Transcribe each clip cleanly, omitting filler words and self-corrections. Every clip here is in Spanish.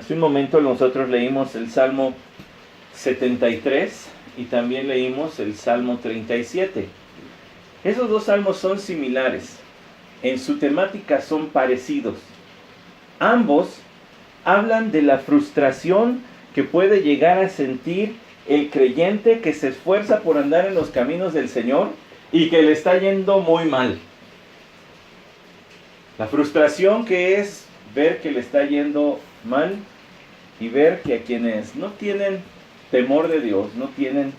Hace un momento nosotros leímos el Salmo 73 y también leímos el Salmo 37. Esos dos salmos son similares, en su temática son parecidos. Ambos hablan de la frustración que puede llegar a sentir el creyente que se esfuerza por andar en los caminos del Señor y que le está yendo muy mal. La frustración que es ver que le está yendo mal y ver que a quienes no tienen temor de Dios, no tienen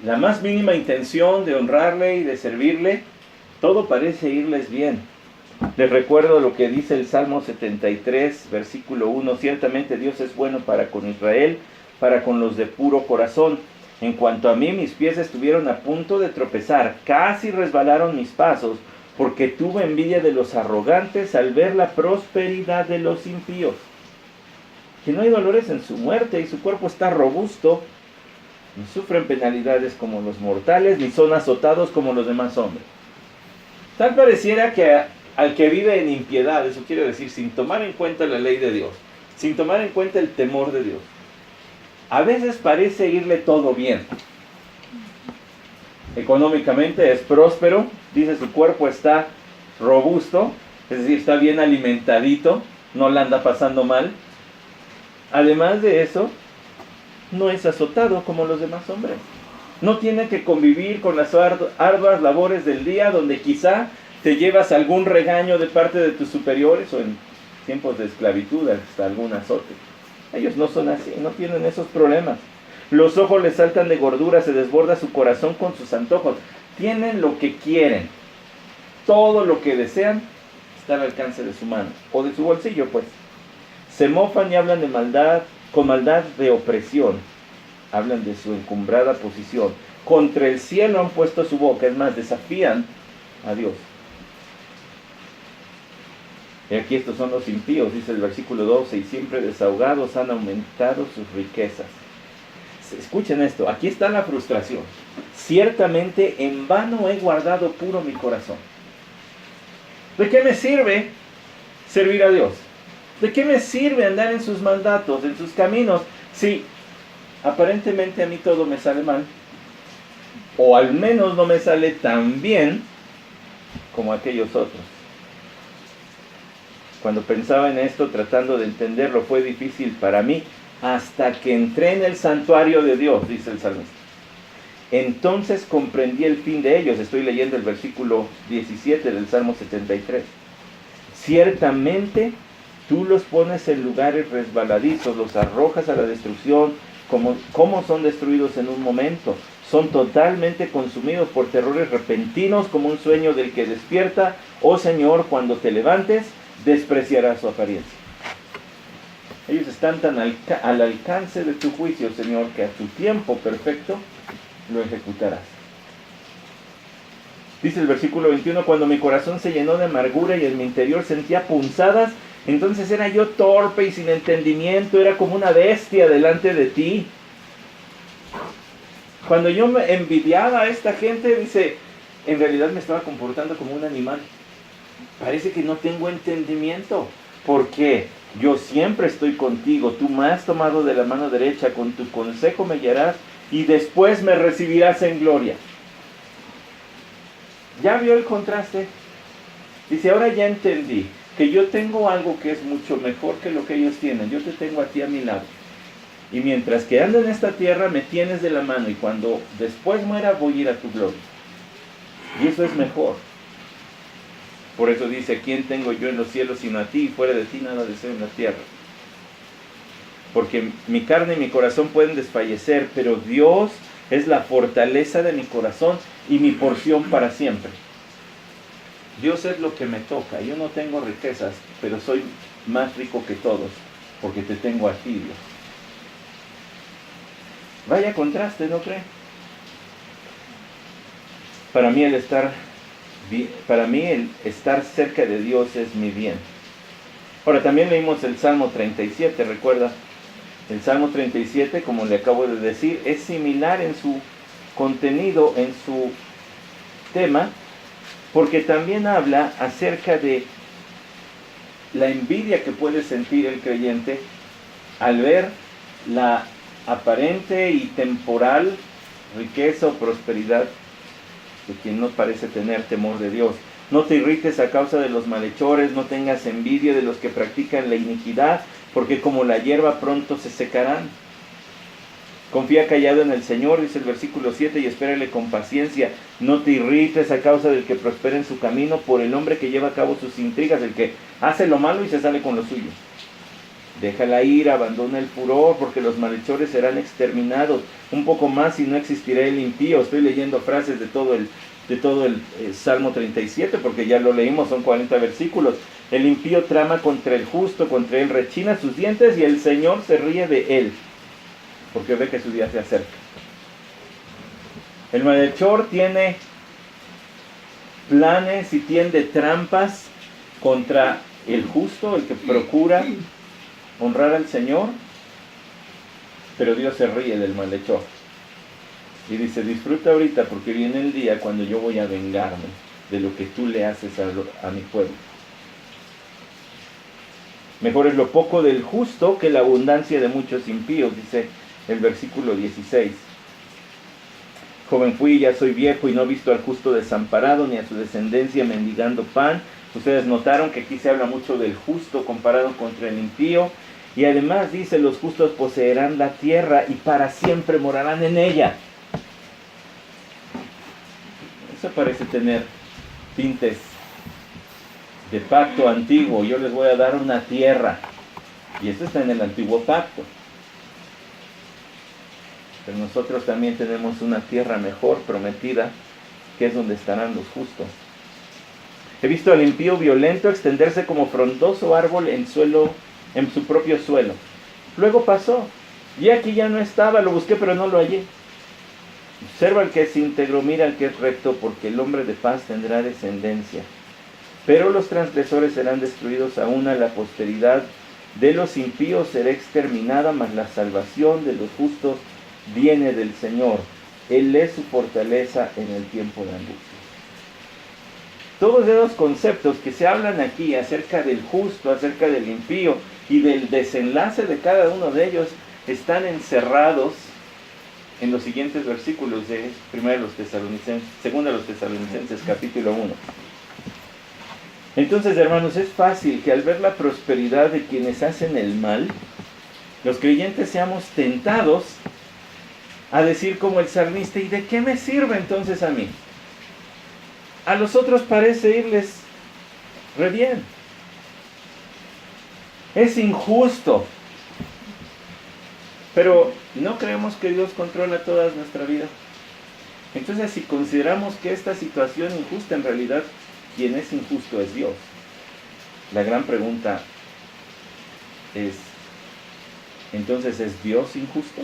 la más mínima intención de honrarle y de servirle, todo parece irles bien. Les recuerdo lo que dice el Salmo 73, versículo 1. Ciertamente Dios es bueno para con Israel, para con los de puro corazón. En cuanto a mí, mis pies estuvieron a punto de tropezar, casi resbalaron mis pasos, porque tuve envidia de los arrogantes al ver la prosperidad de los impíos. Que no hay dolores en su muerte y su cuerpo está robusto, ni sufren penalidades como los mortales, ni son azotados como los demás hombres. Tal pareciera que al que vive en impiedad, eso quiere decir sin tomar en cuenta la ley de Dios, sin tomar en cuenta el temor de Dios, a veces parece irle todo bien. Económicamente es próspero, dice su cuerpo está robusto, es decir, está bien alimentadito, no la anda pasando mal. Además de eso, no es azotado como los demás hombres. No tiene que convivir con las arduas labores del día, donde quizá te llevas algún regaño de parte de tus superiores o en tiempos de esclavitud hasta algún azote. Ellos no son así, no tienen esos problemas. Los ojos les saltan de gordura, se desborda su corazón con sus antojos. Tienen lo que quieren. Todo lo que desean está al alcance de su mano, o de su bolsillo, pues. Se mofan y hablan de maldad, con maldad de opresión. Hablan de su encumbrada posición. Contra el cielo han puesto su boca, es más, desafían a Dios. Y aquí estos son los impíos, dice el versículo 12, y siempre desahogados han aumentado sus riquezas. Escuchen esto, aquí está la frustración. Ciertamente en vano he guardado puro mi corazón. ¿De qué me sirve servir a Dios? ¿De qué me sirve andar en sus mandatos, en sus caminos, si aparentemente a mí todo me sale mal? O al menos no me sale tan bien como aquellos otros. Cuando pensaba en esto, tratando de entenderlo, fue difícil para mí hasta que entré en el santuario de Dios, dice el salmista. Entonces comprendí el fin de ellos. Estoy leyendo el versículo 17 del Salmo 73. Ciertamente tú los pones en lugares resbaladizos, los arrojas a la destrucción, como son destruidos en un momento. Son totalmente consumidos por terrores repentinos, como un sueño del que despierta. Oh Señor, cuando te levantes, despreciarás su apariencia. Ellos están tan al alcance de tu juicio, Señor, que a tu tiempo perfecto lo ejecutarás. Dice el versículo 21, cuando mi corazón se llenó de amargura y en mi interior sentía punzadas, entonces era yo torpe y sin entendimiento, era como una bestia delante de ti. Cuando yo me envidiaba a esta gente, dice, en realidad me estaba comportando como un animal. Parece que no tengo entendimiento, porque yo siempre estoy contigo, tú me has tomado de la mano derecha, con tu consejo me guiarás y después me recibirás en gloria. ¿Ya vio el contraste? Dice, ahora ya entendí que yo tengo algo que es mucho mejor que lo que ellos tienen. Yo te tengo a ti a mi lado. Y mientras que ando en esta tierra me tienes de la mano y cuando después muera voy a ir a tu gloria. Y eso es mejor. Por eso dice, ¿quién tengo yo en los cielos sino a ti? Y fuera de ti nada deseo en la tierra. Porque mi carne y mi corazón pueden desfallecer, pero Dios es la fortaleza de mi corazón y mi porción para siempre. Dios es lo que me toca. Yo no tengo riquezas, pero soy más rico que todos, porque te tengo a ti, Dios. Vaya contraste, ¿no cree? Para mí el estar cerca de Dios es mi bien. Ahora también leímos el Salmo 37, ¿recuerda? El Salmo 37, como le acabo de decir, es similar en su contenido, en su tema, porque también habla acerca de la envidia que puede sentir el creyente al ver la aparente y temporal riqueza o prosperidad de quien no parece tener temor de Dios. No te irrites a causa de los malhechores, no tengas envidia de los que practican la iniquidad, porque como la hierba pronto se secarán. Confía callado en el Señor, dice el versículo 7, y espérale con paciencia. No te irrites a causa del que prospera en su camino, por el hombre que lleva a cabo sus intrigas, el que hace lo malo y se sale con lo suyo. Deja la ira, abandona el furor, porque los malhechores serán exterminados. Un poco más y no existirá el impío. Estoy leyendo frases de todo el Salmo 37, porque ya lo leímos, son 40 versículos. El impío trama contra el justo, contra él rechina sus dientes, y el Señor se ríe de él, porque ve que su día se acerca. El malhechor tiene planes y tiende trampas contra el justo, el que procura honrar al Señor, pero Dios se ríe del malhechor y dice: disfruta ahorita, porque viene el día cuando yo voy a vengarme de lo que tú le haces a mi pueblo. Mejor es lo poco del justo que la abundancia de muchos impíos, dice el versículo 16. Joven fui y ya soy viejo, y no he visto al justo desamparado, ni a su descendencia mendigando pan. Ustedes notaron que aquí se habla mucho del justo comparado contra el impío. Y además dice: los justos poseerán la tierra y para siempre morarán en ella. Eso parece tener tintes de pacto antiguo. Yo les voy a dar una tierra. Y esto está en el antiguo pacto. Pero nosotros también tenemos una tierra mejor prometida, que es donde estarán los justos. He visto al impío violento extenderse como frondoso árbol en su propio suelo. Luego pasó, y aquí ya no estaba, lo busqué pero no lo hallé. Observa al que es íntegro, mira al que es recto, porque el hombre de paz tendrá descendencia. Pero los transgresores serán destruidos, aún a la posteridad de los impíos será exterminada, mas la salvación de los justos viene del Señor. Él es su fortaleza en el tiempo de angustia. Todos esos conceptos que se hablan aquí acerca del justo, acerca del impío y del desenlace de cada uno de ellos están encerrados en los siguientes versículos de 2 de los Tesalonicenses capítulo 1. Entonces, hermanos, es fácil que al ver la prosperidad de quienes hacen el mal, los creyentes seamos tentados a decir como el salmista: ¿y de qué me sirve entonces a mí? A los otros parece irles re bien. Es injusto. Pero ¿no creemos que Dios controla toda nuestra vida? Entonces, si consideramos que esta situación injusta, en realidad quien es injusto es Dios, la gran pregunta es: ¿entonces es Dios injusto?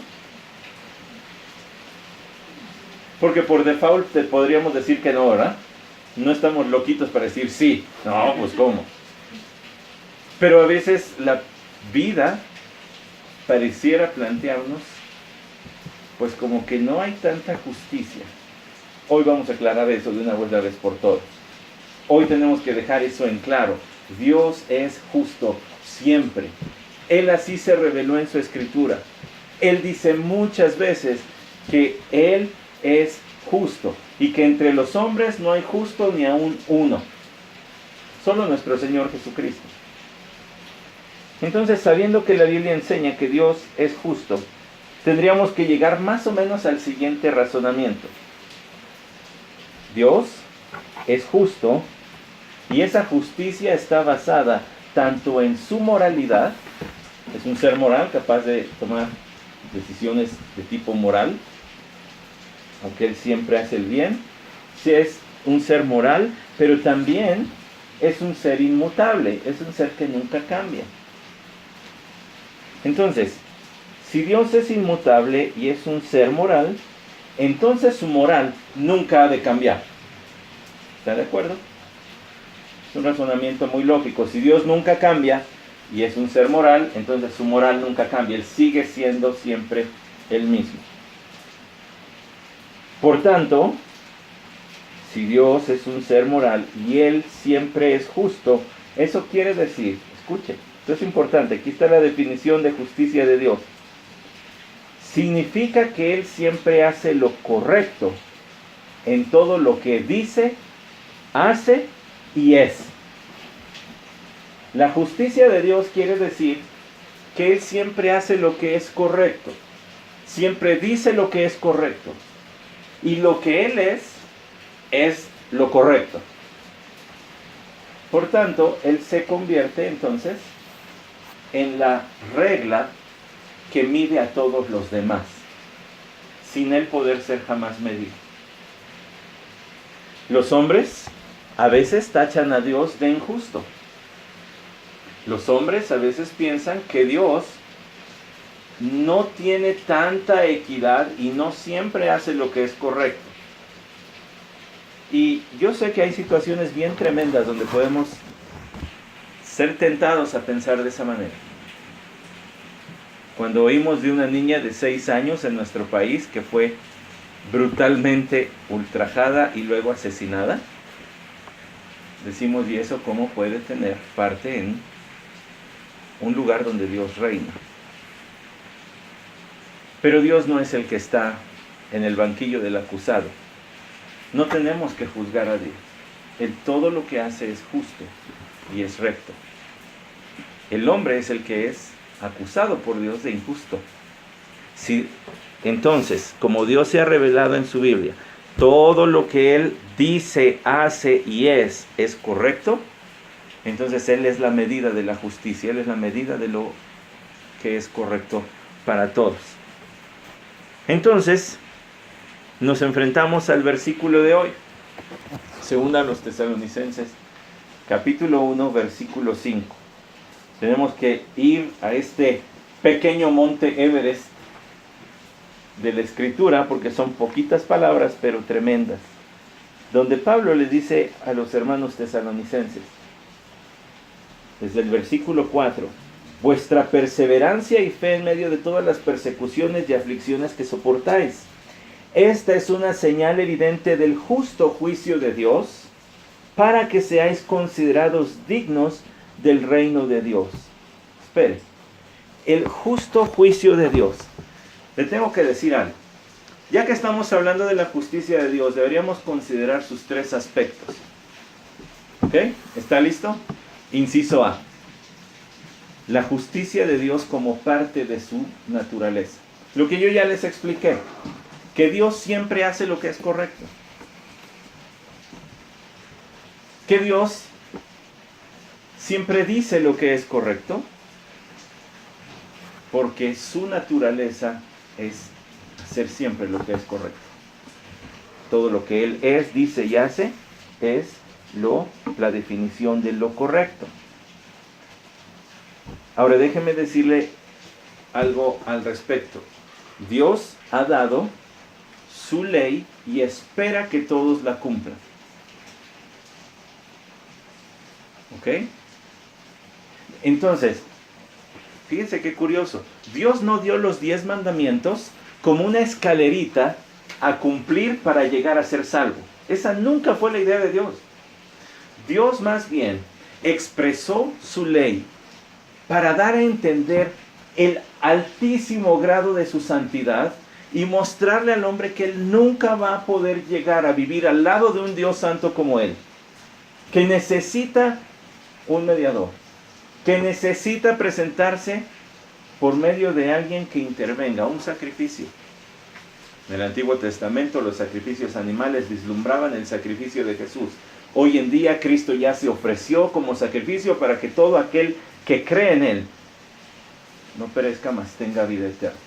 Porque por default podríamos decir que no, ¿verdad? No estamos loquitos para decir sí. No, pues ¿cómo? Pero a veces la vida pareciera plantearnos, pues como que no hay tanta justicia. Hoy vamos a aclarar eso de una buena vez por todas. Hoy tenemos que dejar eso en claro. Dios es justo siempre. Él así se reveló en su escritura. Él dice muchas veces que Él es justo y que entre los hombres no hay justo ni aún uno. Solo nuestro Señor Jesucristo. Entonces, sabiendo que la Biblia enseña que Dios es justo, tendríamos que llegar más o menos al siguiente razonamiento. Dios es justo y esa justicia está basada tanto en su moralidad, es un ser moral capaz de tomar decisiones de tipo moral, aunque Él siempre hace el bien, sí es un ser moral, pero también es un ser inmutable, es un ser que nunca cambia. Entonces, si Dios es inmutable y es un ser moral, entonces su moral nunca ha de cambiar. ¿Está de acuerdo? Es un razonamiento muy lógico. Si Dios nunca cambia y es un ser moral, entonces su moral nunca cambia. Él sigue siendo siempre el mismo. Por tanto, si Dios es un ser moral y Él siempre es justo, eso quiere decir, escuche, Esto es importante. Aquí está la definición de justicia de Dios. Significa que Él siempre hace lo correcto en todo lo que dice, hace y es. La justicia de Dios quiere decir que Él siempre hace lo que es correcto, siempre dice lo que es correcto, y lo que Él es lo correcto. Por tanto, Él se convierte entonces en la regla que mide a todos los demás, sin Él poder ser jamás medido. Los hombres a veces tachan a Dios de injusto. Los hombres a veces piensan que Dios no tiene tanta equidad y no siempre hace lo que es correcto. Y yo sé que hay situaciones bien tremendas donde podemos ser tentados a pensar de esa manera. Cuando oímos de una niña de 6 años en nuestro país que fue brutalmente ultrajada y luego asesinada, decimos, ¿y eso cómo puede tener parte en un lugar donde Dios reina? Pero Dios no es el que está en el banquillo del acusado. No tenemos que juzgar a Dios. Él todo lo que hace es justo y es recto. El hombre es el que es acusado por Dios de injusto. Si, entonces, como Dios se ha revelado en su Biblia, todo lo que Él dice, hace y es correcto, entonces Él es la medida de la justicia, Él es la medida de lo que es correcto para todos. Entonces, nos enfrentamos al versículo de hoy, segunda a los Tesalonicenses, capítulo 1, versículo 5. Tenemos que ir a este pequeño monte Everest de la Escritura, porque son poquitas palabras, pero tremendas, donde Pablo le dice a los hermanos tesalonicenses, desde el versículo 4, vuestra perseverancia y fe en medio de todas las persecuciones y aflicciones que soportáis. Esta es una señal evidente del justo juicio de Dios, para que seáis considerados dignos del reino de Dios. Espere, el justo juicio de Dios. Le tengo que decir algo. Ya que estamos hablando de la justicia de Dios, deberíamos considerar sus 3 aspectos. ¿Ok? ¿Está listo? Inciso A. La justicia de Dios como parte de su naturaleza. Lo que yo ya les expliqué. Que Dios siempre hace lo que es correcto. Que Dios siempre dice lo que es correcto. Porque su naturaleza es hacer siempre lo que es correcto. Todo lo que Él es, dice y hace es la definición de lo correcto. Ahora déjeme decirle algo al respecto. Dios ha dado su ley y espera que todos la cumplan. ¿Ok? Entonces, fíjense qué curioso. Dios no dio los 10 mandamientos como una escalerita a cumplir para llegar a ser salvo. Esa nunca fue la idea de Dios. Dios más bien expresó su ley para dar a entender el altísimo grado de su santidad y mostrarle al hombre que él nunca va a poder llegar a vivir al lado de un Dios santo como él, que necesita un mediador, que necesita presentarse por medio de alguien que intervenga, un sacrificio. En el Antiguo Testamento los sacrificios animales vislumbraban el sacrificio de Jesús. Hoy en día Cristo ya se ofreció como sacrificio para que todo aquel que cree en Él no perezca, mas tenga vida eterna.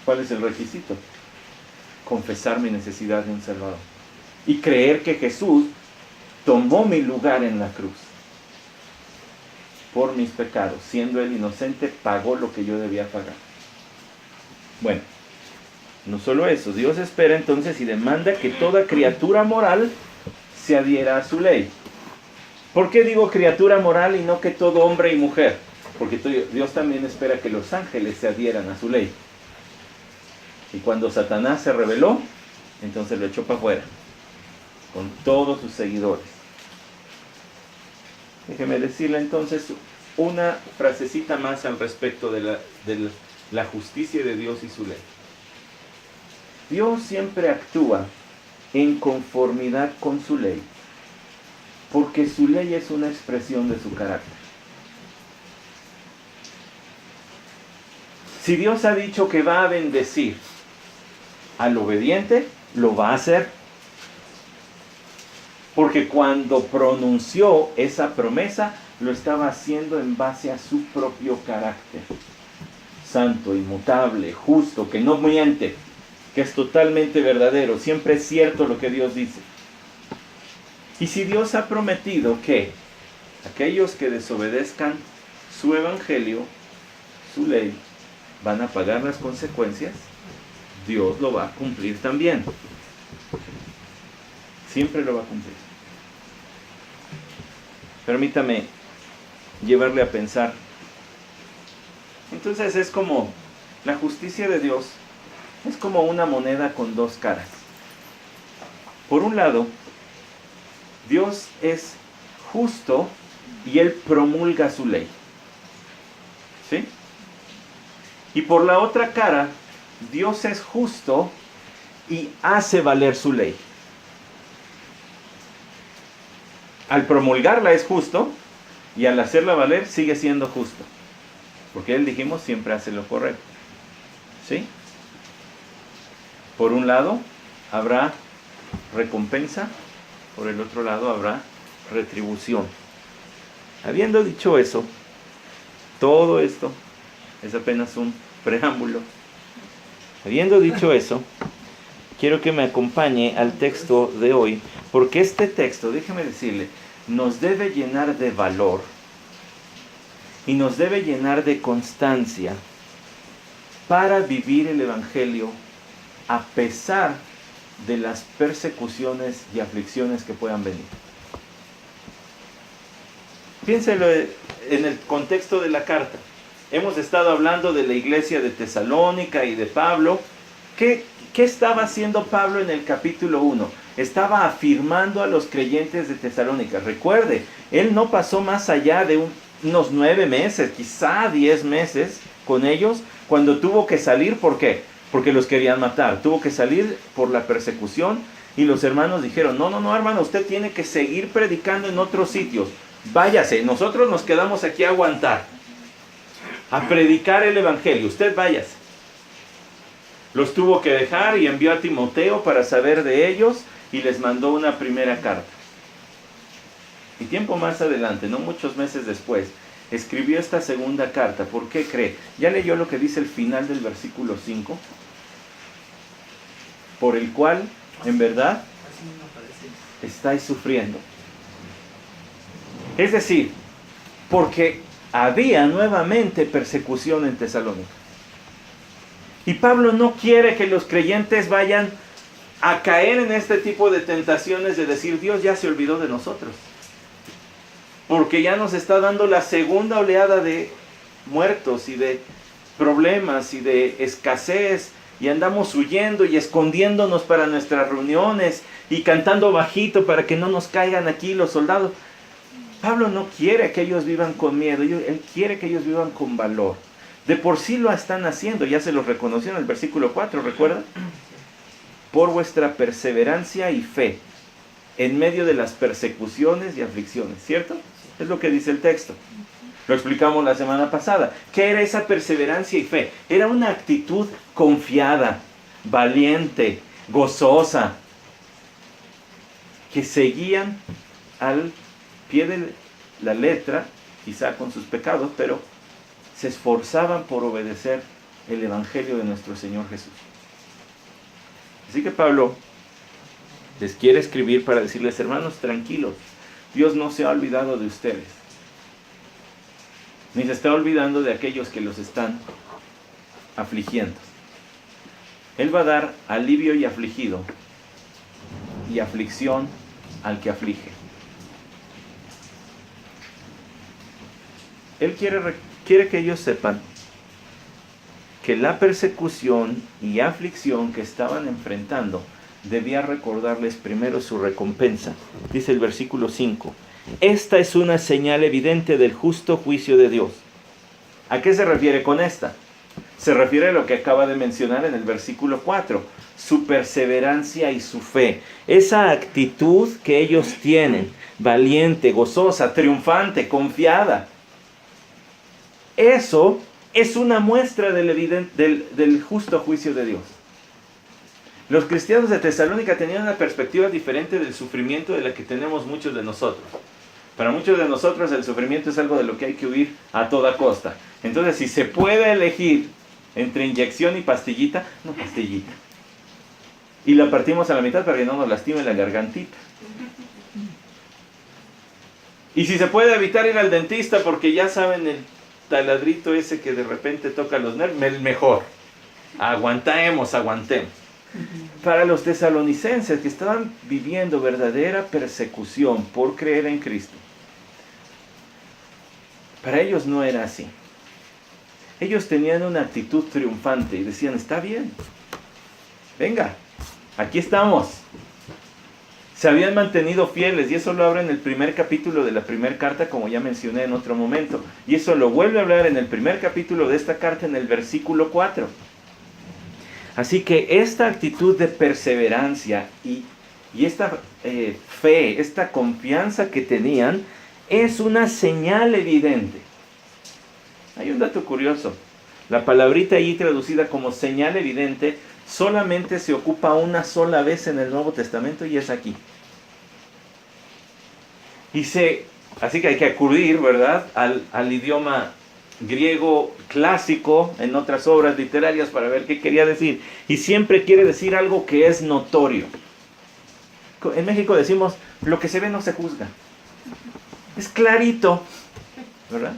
¿Cuál es el requisito? Confesar mi necesidad de un Salvador y creer que Jesús tomó mi lugar en la cruz por mis pecados, siendo Él inocente, pagó lo que yo debía pagar. Bueno, no solo eso, Dios espera entonces y demanda que toda criatura moral se adhiera a su ley. ¿Por qué digo criatura moral y no que todo hombre y mujer? Porque Dios también espera que los ángeles se adhieran a su ley. Y cuando Satanás se rebeló, entonces lo echó para afuera, con todos sus seguidores. Déjeme decirle entonces una frasecita más al respecto de la justicia de Dios y su ley. Dios siempre actúa en conformidad con su ley, porque su ley es una expresión de su carácter. Si Dios ha dicho que va a bendecir al obediente, lo va a hacer. Porque cuando pronunció esa promesa, lo estaba haciendo en base a su propio carácter. Santo, inmutable, justo, que no miente, que es totalmente verdadero, siempre es cierto lo que Dios dice. Y si Dios ha prometido que aquellos que desobedezcan su evangelio, su ley, van a pagar las consecuencias, Dios lo va a cumplir también. Siempre lo va a cumplir. Permítame llevarle a pensar. Entonces es como la justicia de Dios, es como una moneda con dos caras. Por un lado, Dios es justo y Él promulga su ley. ¿Sí? Y por la otra cara, Dios es justo y hace valer su ley. Al promulgarla es justo y al hacerla valer sigue siendo justo. Porque Él, dijimos, siempre hace lo correcto. ¿Sí? Por un lado habrá recompensa, por el otro lado habrá retribución. Habiendo dicho eso, todo esto es apenas un preámbulo. Habiendo dicho eso, quiero que me acompañe al texto de hoy, porque este texto, déjeme decirle, nos debe llenar de valor y nos debe llenar de constancia para vivir el Evangelio a pesar de las persecuciones y aflicciones que puedan venir. Piénselo en el contexto de la carta. Hemos estado hablando de la iglesia de Tesalónica y de Pablo. ¿Qué estaba haciendo Pablo en el capítulo 1? Estaba afirmando a los creyentes de Tesalónica. Recuerde, él no pasó más allá de unos 9 meses, quizá 10 meses con ellos, cuando tuvo que salir. ¿Por qué? Porque los querían matar. Tuvo que salir por la persecución y los hermanos dijeron, no, hermano, usted tiene que seguir predicando en otros sitios. Váyase, nosotros nos quedamos aquí a aguantar, a predicar el evangelio. Usted váyase. Los tuvo que dejar y envió a Timoteo para saber de ellos y les mandó una primera carta. Y tiempo más adelante, no muchos meses después, escribió esta segunda carta. ¿Por qué cree? ¿Ya leyó lo que dice el final del versículo 5? Por el cual, en verdad, estáis sufriendo. Es decir, porque había nuevamente persecución en Tesalónica. Y Pablo no quiere que los creyentes vayan a caer en este tipo de tentaciones de decir, Dios ya se olvidó de nosotros. Porque ya nos está dando la segunda oleada de muertos y de problemas y de escasez. Y andamos huyendo y escondiéndonos para nuestras reuniones y cantando bajito para que no nos caigan aquí los soldados. Pablo no quiere que ellos vivan con miedo, él quiere que ellos vivan con valor. De por sí lo están haciendo, ya se los reconoció en el versículo 4, ¿recuerdan? Por vuestra perseverancia y fe, en medio de las persecuciones y aflicciones, ¿cierto? Es lo que dice el texto. Lo explicamos la semana pasada. ¿Qué era esa perseverancia y fe? Era una actitud confiada, valiente, gozosa, que seguían al pie de la letra, quizá con sus pecados, pero se esforzaban por obedecer el evangelio de nuestro Señor Jesús. Así que Pablo les quiere escribir para decirles, hermanos, tranquilos, Dios no se ha olvidado de ustedes, ni se está olvidando de aquellos que los están afligiendo. Él va a dar alivio y afligido, y aflicción al que aflige. Él quiere que ellos sepan que la persecución y aflicción que estaban enfrentando debía recordarles primero su recompensa. Dice el versículo 5, esta es una señal evidente del justo juicio de Dios. ¿A qué se refiere con esta? Se refiere a lo que acaba de mencionar en el versículo 4, su perseverancia y su fe. Esa actitud que ellos tienen, valiente, gozosa, triunfante, confiada. Eso es una muestra del justo juicio de Dios. Los cristianos de Tesalónica tenían una perspectiva diferente del sufrimiento de la que tenemos muchos de nosotros. Para muchos de nosotros el sufrimiento es algo de lo que hay que huir a toda costa. Entonces, si se puede elegir entre inyección y pastillita, no pastillita. Y la partimos a la mitad para que no nos lastime la gargantita. Y si se puede evitar ir al dentista porque ya saben el taladrito ese que de repente toca los nervios, mejor. Aguantemos. Para los tesalonicenses que estaban viviendo verdadera persecución por creer en Cristo, para ellos no era así. Ellos tenían una actitud triunfante y decían, está bien, venga, aquí estamos. Se habían mantenido fieles, y eso lo habla en el primer capítulo de la primera carta, como ya mencioné en otro momento. Y eso lo vuelve a hablar en el primer capítulo de esta carta, en el versículo 4. Así que esta actitud de perseverancia y esta fe, esta confianza que tenían, es una señal evidente. Hay un dato curioso. La palabrita allí traducida como señal evidente solamente se ocupa una sola vez en el Nuevo Testamento, y es aquí. Así que hay que acudir, ¿verdad?, al idioma griego clásico en otras obras literarias para ver qué quería decir. Y siempre quiere decir algo que es notorio. En México decimos, lo que se ve no se juzga. Es clarito, ¿verdad?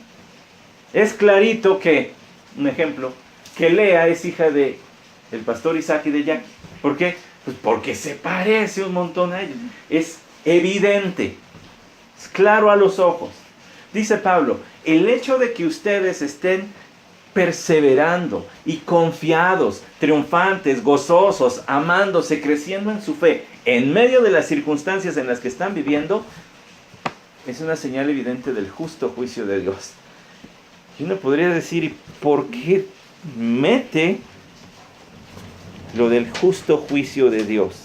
Es clarito que, un ejemplo, que Lea es hija de el pastor Isaac y de Jack. ¿Por qué? Pues porque se parece un montón a ellos. Es evidente, es claro a los ojos. Dice Pablo, el hecho de que ustedes estén perseverando y confiados, triunfantes, gozosos, amándose, creciendo en su fe, en medio de las circunstancias en las que están viviendo, es una señal evidente del justo juicio de Dios. Y uno podría decir, ¿y por qué mete lo del justo juicio de Dios?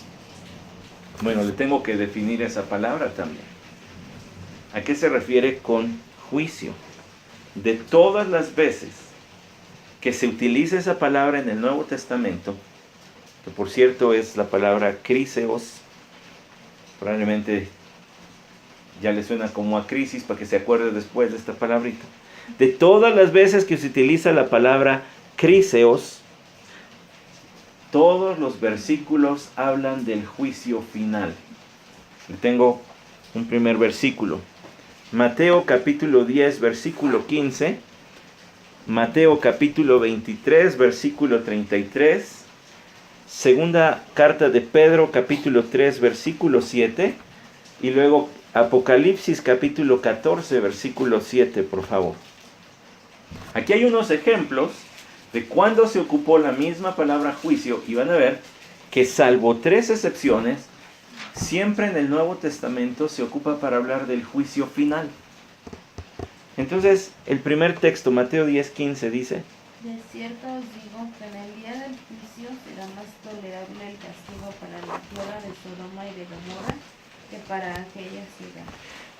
Bueno, le tengo que definir esa palabra también. ¿A qué se refiere con juicio? De todas las veces que se utiliza esa palabra en el Nuevo Testamento, que por cierto es la palabra kriseos, probablemente ya le suena como a crisis para que se acuerde después de esta palabrita. De todas las veces que se utiliza la palabra kriseos, todos los versículos hablan del juicio final. Tengo un primer versículo. Mateo capítulo 10, versículo 15. Mateo capítulo 23, versículo 33. Segunda carta de Pedro capítulo 3, versículo 7. Y luego Apocalipsis capítulo 14, versículo 7, por favor. Aquí hay unos ejemplos de cuando se ocupó la misma palabra juicio, y van a ver que salvo 3 excepciones, siempre en el Nuevo Testamento se ocupa para hablar del juicio final. Entonces, el primer texto, Mateo 10:15, dice: De cierto os digo que en el día del juicio será más tolerable el castigo para la tierra de Sodoma y de Gomorra que para aquella ciudad.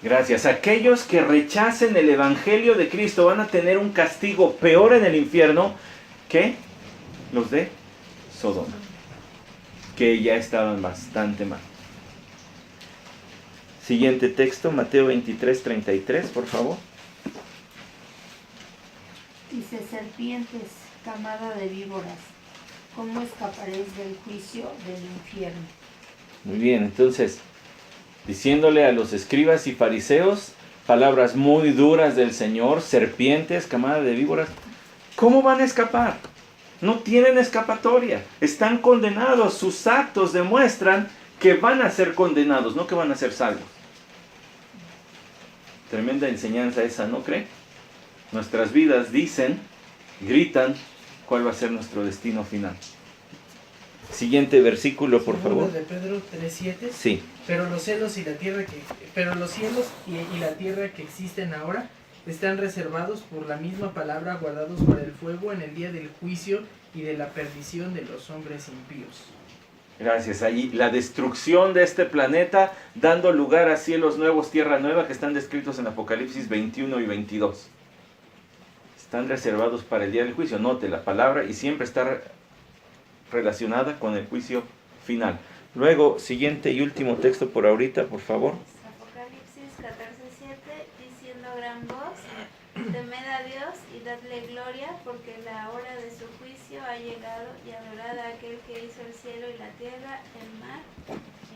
Gracias. Aquellos que rechacen el Evangelio de Cristo van a tener un castigo peor en el infierno que los de Sodoma, que ya estaban bastante mal. Siguiente texto, Mateo 23:33, por favor. Dice: serpientes, camada de víboras, ¿cómo escaparéis del juicio del infierno? Muy bien, entonces, diciéndole a los escribas y fariseos palabras muy duras del Señor, serpientes, camada de víboras, ¿cómo van a escapar? No tienen escapatoria, están condenados, sus actos demuestran que van a ser condenados, no que van a ser salvos. Tremenda enseñanza esa, ¿no cree? Nuestras vidas dicen, gritan, cuál va a ser nuestro destino final. Siguiente versículo, por Segunda favor. de Pedro 3:7. Sí. Pero los cielos y la tierra y la tierra que existen ahora están reservados por la misma palabra, guardados para el fuego en el día del juicio y de la perdición de los hombres impíos. Gracias. Allí la destrucción de este planeta, dando lugar a cielos nuevos, tierra nueva, que están descritos en Apocalipsis 21 y 22. Están reservados para el día del juicio. Note la palabra y siempre está relacionada con el juicio final. Luego, siguiente y último texto por ahorita, por favor. Apocalipsis 14:7, diciendo a gran voz, temed a Dios y dadle gloria, porque la hora de su juicio ha llegado, y adorad a aquel que hizo el cielo y la tierra, el mar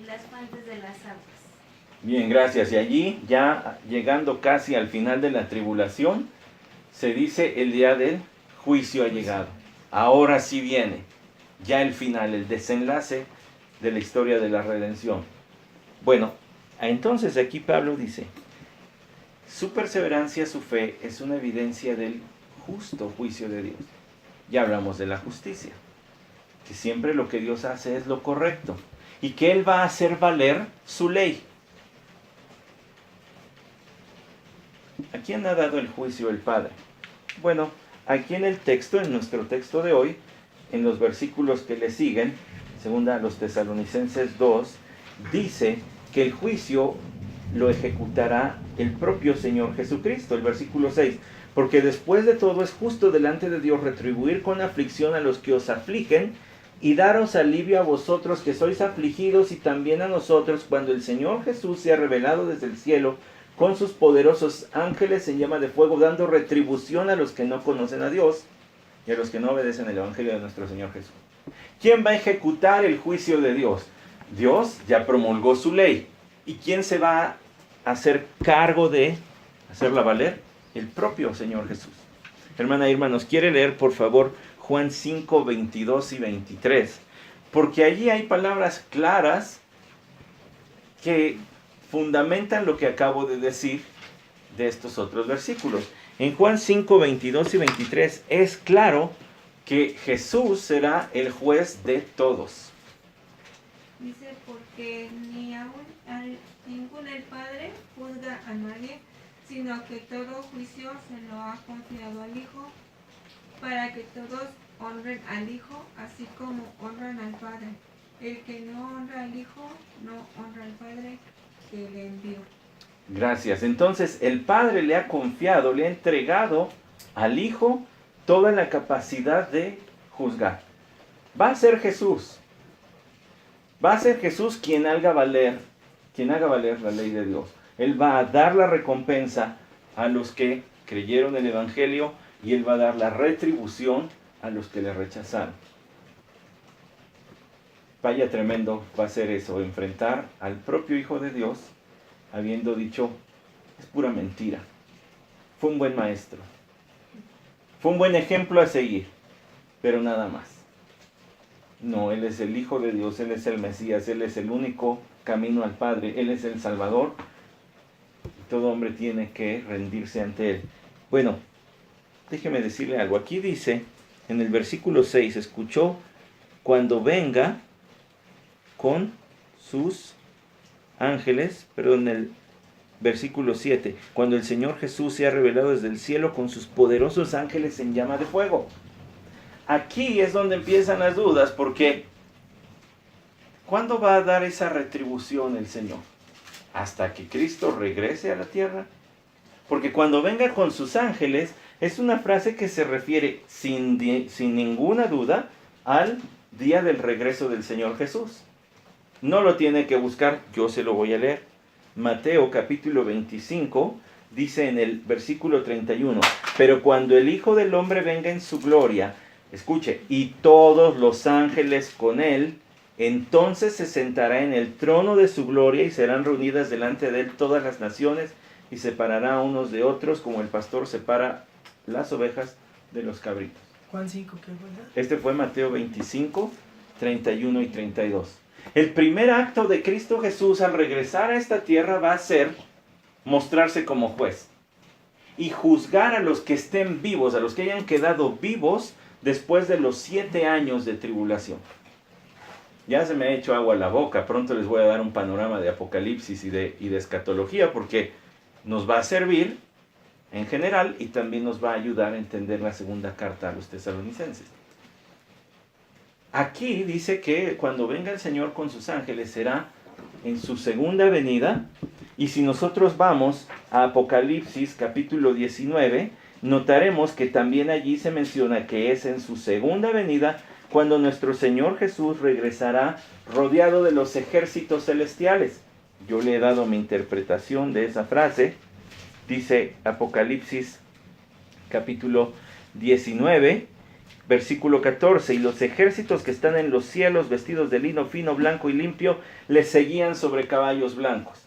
y las fuentes de las aguas. Bien, gracias. Y allí, ya llegando casi al final de la tribulación, se dice el día del juicio ha llegado. Ahora sí viene, ya el final, el desenlace de la historia de la redención. Bueno, entonces aquí Pablo dice, su perseverancia, su fe, es una evidencia del justo juicio de Dios. Ya hablamos de la justicia, que siempre lo que Dios hace es lo correcto, y que Él va a hacer valer su ley. ¿A quién ha dado el juicio el Padre? Bueno, aquí en el texto, en nuestro texto de hoy, en los versículos que le siguen, segunda a los Tesalonicenses 2, dice que el juicio lo ejecutará el propio Señor Jesucristo. El versículo 6, porque después de todo es justo delante de Dios retribuir con aflicción a los que os afligen y daros alivio a vosotros que sois afligidos, y también a nosotros cuando el Señor Jesús sea revelado desde el cielo con sus poderosos ángeles en llama de fuego, dando retribución a los que no conocen a Dios y a los que no obedecen el Evangelio de nuestro Señor Jesús. ¿Quién va a ejecutar el juicio de Dios? Dios ya promulgó su ley. ¿Y quién se va a hacer cargo de hacerla valer? El propio Señor Jesús. Hermana Irma, ¿nos quiere leer, por favor, Juan 5, 22 y 23? Porque allí hay palabras claras que fundamentan lo que acabo de decir de estos otros versículos. En Juan 5, 22 y 23 es claro que Jesús será el juez de todos. Dice, porque ni aun ningún el Padre juzga a nadie, sino que todo juicio se lo ha confiado al Hijo, para que todos honren al Hijo, así como honran al Padre. El que no honra al Hijo, no honra al Padre que le envió. Gracias. Entonces el Padre le ha confiado, le ha entregado al Hijo toda la capacidad de juzgar. Va a ser Jesús. Va a ser Jesús quien haga valer la ley de Dios. Él va a dar la recompensa a los que creyeron el Evangelio, y Él va a dar la retribución a los que le rechazaron. Vaya tremendo va a ser eso, enfrentar al propio Hijo de Dios, habiendo dicho, es pura mentira. Fue un buen maestro. Fue un buen ejemplo a seguir, pero nada más. No, Él es el Hijo de Dios, Él es el Mesías, Él es el único camino al Padre, Él es el Salvador. Todo hombre tiene que rendirse ante Él. Bueno, déjeme decirle algo. Aquí dice, en el versículo 6, escuchó, cuando venga con sus ángeles, pero en el versículo 7, cuando el Señor Jesús sea revelado desde el cielo con sus poderosos ángeles en llama de fuego. Aquí es donde empiezan las dudas, porque ¿cuándo va a dar esa retribución el Señor? ¿Hasta que Cristo regrese a la tierra? Porque cuando venga con sus ángeles es una frase que se refiere sin ninguna duda al día del regreso del Señor Jesús. No lo tiene que buscar, yo se lo voy a leer. Mateo capítulo 25 dice en el versículo 31, pero cuando el Hijo del Hombre venga en su gloria, escuche, y todos los ángeles con él, entonces se sentará en el trono de su gloria y serán reunidas delante de él todas las naciones, y separará unos de otros como el pastor separa las ovejas de los cabritos. Juan 5, ¿qué fue? Este fue Mateo 25, 31 y 32. El primer acto de Cristo Jesús al regresar a esta tierra va a ser mostrarse como juez y juzgar a los que estén vivos, a los que hayan quedado vivos después de los 7 años de tribulación. Ya se me ha hecho agua la boca. Pronto les voy a dar un panorama de Apocalipsis y de escatología, porque nos va a servir en general y también nos va a ayudar a entender la segunda carta a los tesalonicenses. Aquí dice que cuando venga el Señor con sus ángeles será en su segunda venida, y si nosotros vamos a Apocalipsis capítulo 19, notaremos que también allí se menciona que es en su segunda venida cuando nuestro Señor Jesús regresará rodeado de los ejércitos celestiales. Yo le he dado mi interpretación de esa frase. Dice Apocalipsis capítulo 19, versículo 14, y los ejércitos que están en los cielos vestidos de lino fino, blanco y limpio, les seguían sobre caballos blancos.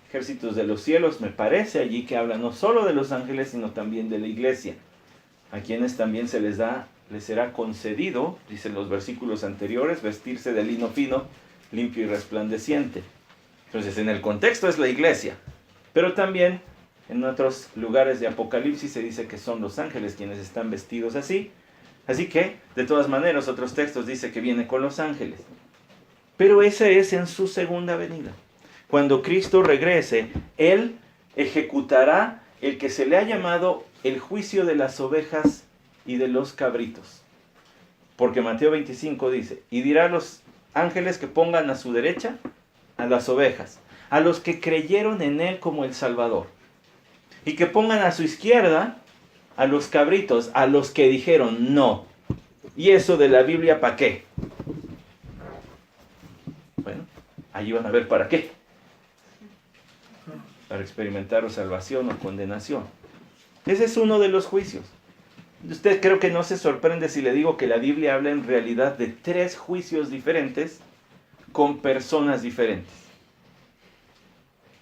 Ejércitos de los cielos, me parece allí que habla no solo de los ángeles, sino también de la iglesia, a quienes también les será concedido, dicen los versículos anteriores, vestirse de lino fino, limpio y resplandeciente. Entonces, en el contexto es la iglesia, pero también en otros lugares de Apocalipsis se dice que son los ángeles quienes están vestidos así. Así que, de todas maneras, otros textos dicen que viene con los ángeles. Pero ese es en su segunda venida. Cuando Cristo regrese, Él ejecutará el que se le ha llamado el juicio de las ovejas y de los cabritos. Porque Mateo 25 dice, y dirá a los ángeles que pongan a su derecha a las ovejas, a los que creyeron en Él como el Salvador, y que pongan a su izquierda a los cabritos, a los que dijeron no. ¿Y eso de la Biblia para qué? Bueno, allí van a ver para qué. Para experimentar o salvación o condenación. Ese es uno de los juicios. Usted creo que no se sorprende si le digo que la Biblia habla en realidad de 3 juicios diferentes con personas diferentes.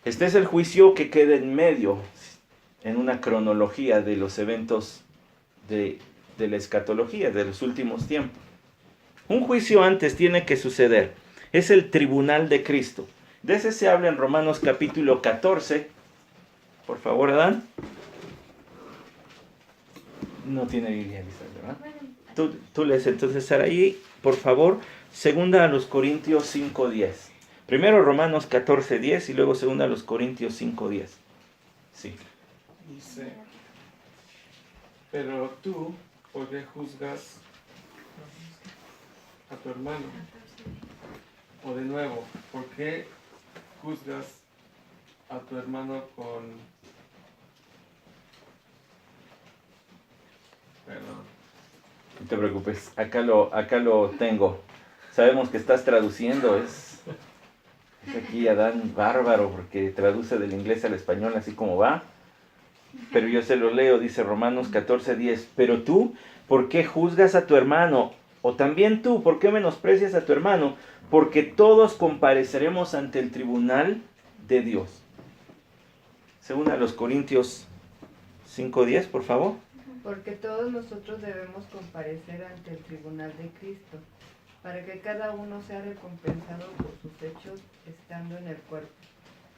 Este es el juicio que queda en medio, en una cronología de los eventos de la escatología, de los últimos tiempos. Un juicio antes tiene que suceder. Es el tribunal de Cristo. De ese se habla en Romanos capítulo 14. Por favor, Adán. No tiene Biblia, ¿verdad? Tú lees entonces, Saraí, por favor, segunda a los Corintios 5:10. Primero Romanos 14:10 y luego segunda a los Corintios 5:10. Sí. Dice, pero tú, ¿por qué juzgas a tu hermano? O de nuevo, ¿por qué juzgas a tu hermano con... Perdón. No te preocupes, acá lo tengo. Sabemos que estás traduciendo, es aquí Adán bárbaro, porque traduce del inglés al español así como va. Pero yo se lo leo, dice Romanos 14:10. Pero tú, ¿por qué juzgas a tu hermano? O también tú, ¿por qué menosprecias a tu hermano? Porque todos compareceremos ante el tribunal de Dios. Según a los Corintios 5:10, por favor. Porque todos nosotros debemos comparecer ante el tribunal de Cristo, para que cada uno sea recompensado por sus hechos estando en el cuerpo,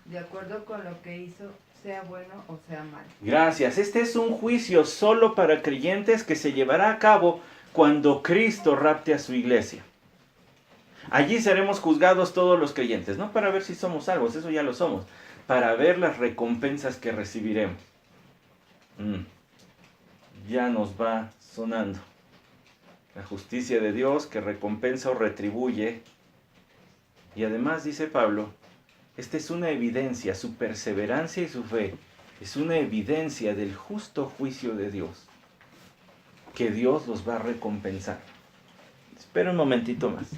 de acuerdo con lo que hizo, sea bueno o sea malo. Gracias. Este es un juicio solo para creyentes que se llevará a cabo cuando Cristo rapte a su iglesia. Allí seremos juzgados todos los creyentes, no para ver si somos salvos, eso ya lo somos, para ver las recompensas que recibiremos. Ya nos va sonando. La justicia de Dios que recompensa o retribuye. Y además, dice Pablo, esta es una evidencia, su perseverancia y su fe, es una evidencia del justo juicio de Dios, que Dios los va a recompensar. Espera un momentito más.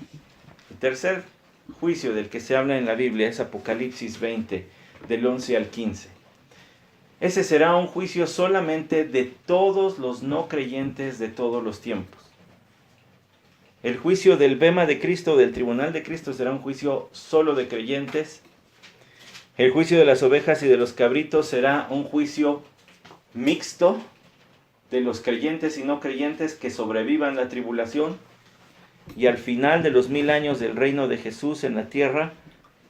El tercer juicio del que se habla en la Biblia es Apocalipsis 20, del 11 al 15. Ese será un juicio solamente de todos los no creyentes de todos los tiempos. El juicio del bema de Cristo, del tribunal de Cristo, será un juicio solo de creyentes. El juicio de las ovejas y de los cabritos será un juicio mixto de los creyentes y no creyentes que sobrevivan la tribulación. Y al final de los 1000 años del reino de Jesús en la tierra,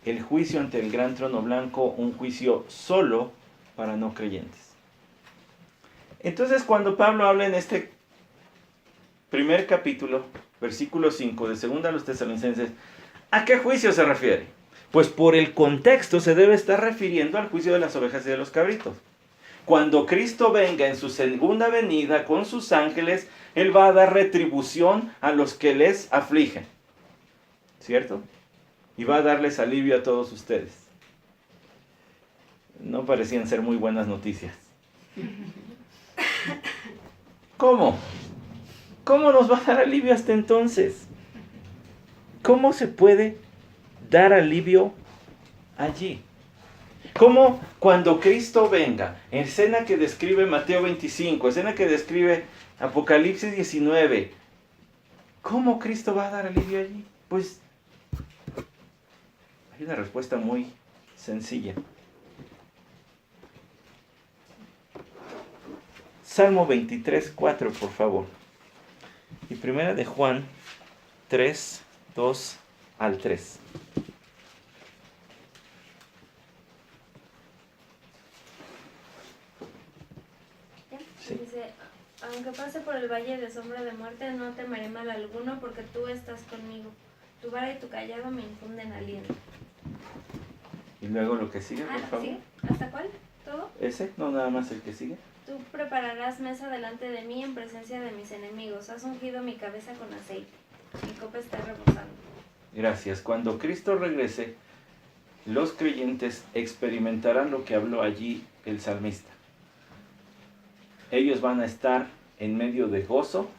el juicio ante el gran trono blanco, un juicio solo para no creyentes. Entonces, cuando Pablo habla en este primer capítulo versículo 5 de 2 a los Tesalonicenses, ¿a qué juicio se refiere? Pues por el contexto se debe estar refiriendo al juicio de las ovejas y de los cabritos. Cuando Cristo venga en su segunda venida con sus ángeles, Él va a dar retribución a los que les afligen. ¿Cierto? Y va a darles alivio a todos ustedes. No parecían ser muy buenas noticias. ¿Cómo? ¿Cómo nos va a dar alivio hasta entonces? ¿Cómo se puede dar alivio allí? ¿Cómo cuando Cristo venga, escena que describe Mateo 25, escena que describe Apocalipsis 19, ¿cómo Cristo va a dar alivio allí? Pues hay una respuesta muy sencilla. Salmo 23, 4, por favor. Y primera de Juan 3, 2 al 3. Sí. Dice, aunque pase por el valle de sombra de muerte, no temeré mal alguno, porque tú estás conmigo. Tu vara y tu callado me infunden aliento. Y luego lo que sigue, por favor. ¿Sí? ¿Hasta cuál? ¿Todo? ¿Ese? No, nada más el que sigue. Tú prepararás mesa delante de mí en presencia de mis enemigos. Has ungido mi cabeza con aceite. Mi copa está rebosando. Gracias. Cuando Cristo regrese, los creyentes experimentarán lo que habló allí el salmista. Ellos van a estar en medio de gozo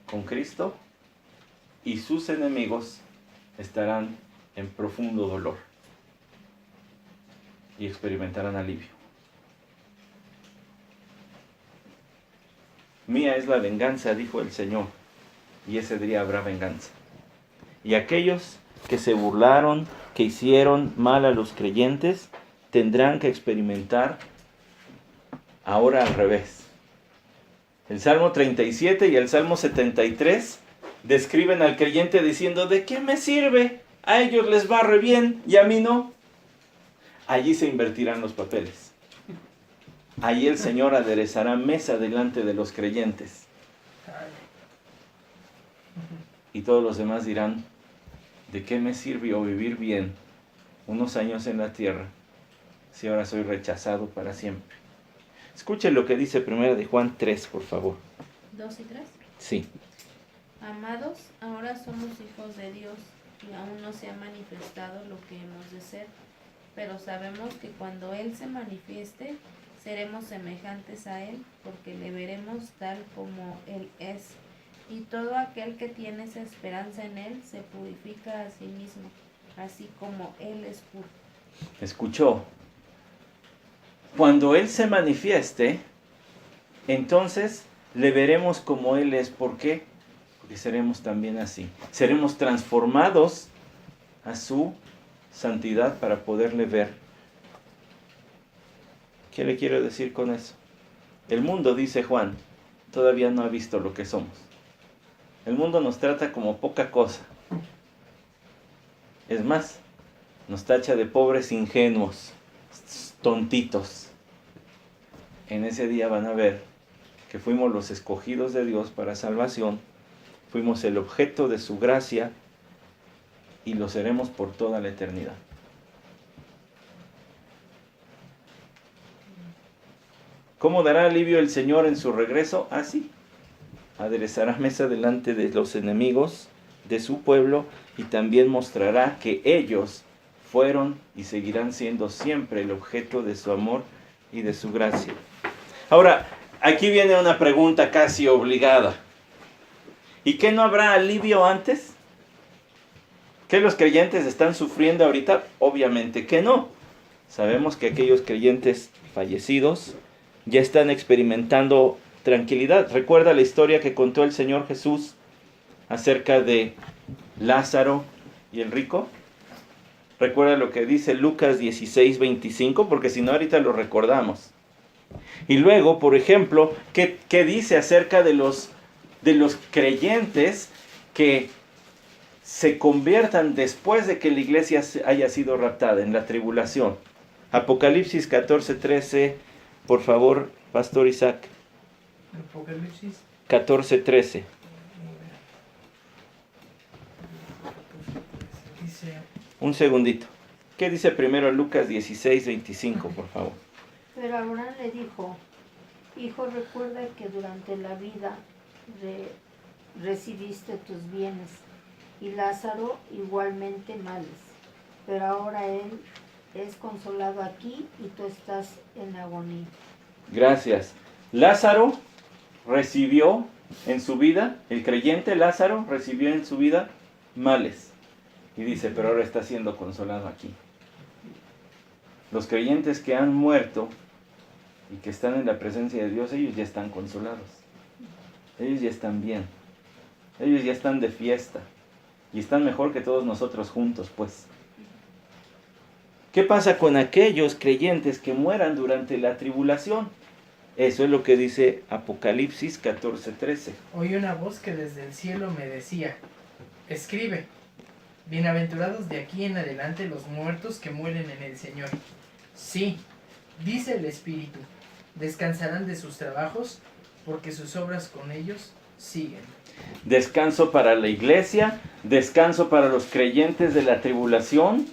con Cristo y sus enemigos estarán en profundo dolor y experimentarán alivio. Mía es la venganza, dijo el Señor, y ese día habrá venganza. Y aquellos que se burlaron, que hicieron mal a los creyentes, tendrán que experimentar ahora al revés. El Salmo 37 y el Salmo 73 describen al creyente diciendo, ¿de qué me sirve? A ellos les va re bien y a mí no. Allí se invertirán los papeles. Allí el Señor aderezará mesa delante de los creyentes. Y todos los demás dirán, ¿de qué me sirvió vivir bien unos años en la tierra si ahora soy rechazado para siempre? Escuchen lo que dice 1 de Juan 3, por favor. 2 y 3. Sí. Amados, ahora somos hijos de Dios y aún no se ha manifestado lo que hemos de ser, pero sabemos que cuando Él se manifieste, seremos semejantes a Él, porque le veremos tal como Él es. Y todo aquel que tiene esa esperanza en Él se purifica a sí mismo, así como Él es puro. ¿Escuchó? Cuando Él se manifieste, entonces le veremos como Él es. ¿Por qué? Porque seremos también así. Seremos transformados a su santidad para poderle ver. ¿Qué le quiero decir con eso? El mundo, dice Juan, todavía no ha visto lo que somos. El mundo nos trata como poca cosa. Es más, nos tacha de pobres ingenuos, tontitos. En ese día van a ver que fuimos los escogidos de Dios para salvación, fuimos el objeto de su gracia y lo seremos por toda la eternidad. ¿Cómo dará alivio el Señor en su regreso? Así. Aderezará mesa delante de los enemigos de su pueblo y también mostrará que ellos fueron y seguirán siendo siempre el objeto de su amor y de su gracia. Ahora, aquí viene una pregunta casi obligada. ¿Y qué no habrá alivio antes? ¿Que los creyentes están sufriendo ahorita? Obviamente que no. Sabemos que aquellos creyentes fallecidos ya están experimentando tranquilidad. ¿Recuerda la historia que contó el Señor Jesús acerca de Lázaro y el rico? ¿Recuerda lo que dice Lucas 16, 25? Porque si no, ahorita lo recordamos. Y luego, por ejemplo, ¿qué dice acerca de los creyentes que se conviertan después de que la iglesia haya sido raptada en la tribulación? Apocalipsis 14, 13, por favor, Pastor Isaac. Apocalipsis 14, 13. Un segundito. ¿Qué dice primero Lucas 16, 25, por favor? Pero Abraham le dijo, hijo, recuerda que durante la vida recibiste tus bienes, y Lázaro igualmente males, pero ahora él es consolado aquí y tú estás en agonía. Gracias. Lázaro recibió en su vida, el creyente Lázaro recibió en su vida males. Y dice, pero ahora está siendo consolado aquí. Los creyentes que han muerto y que están en la presencia de Dios, ellos ya están consolados. Ellos ya están bien. Ellos ya están de fiesta. Y están mejor que todos nosotros juntos, pues. ¿Qué pasa con aquellos creyentes que mueran durante la tribulación? Eso es lo que dice Apocalipsis 14:13. Oí una voz que desde el cielo me decía, escribe, bienaventurados de aquí en adelante los muertos que mueren en el Señor. Sí, dice el Espíritu, descansarán de sus trabajos, porque sus obras con ellos siguen. Descanso para la iglesia, descanso para los creyentes de la tribulación,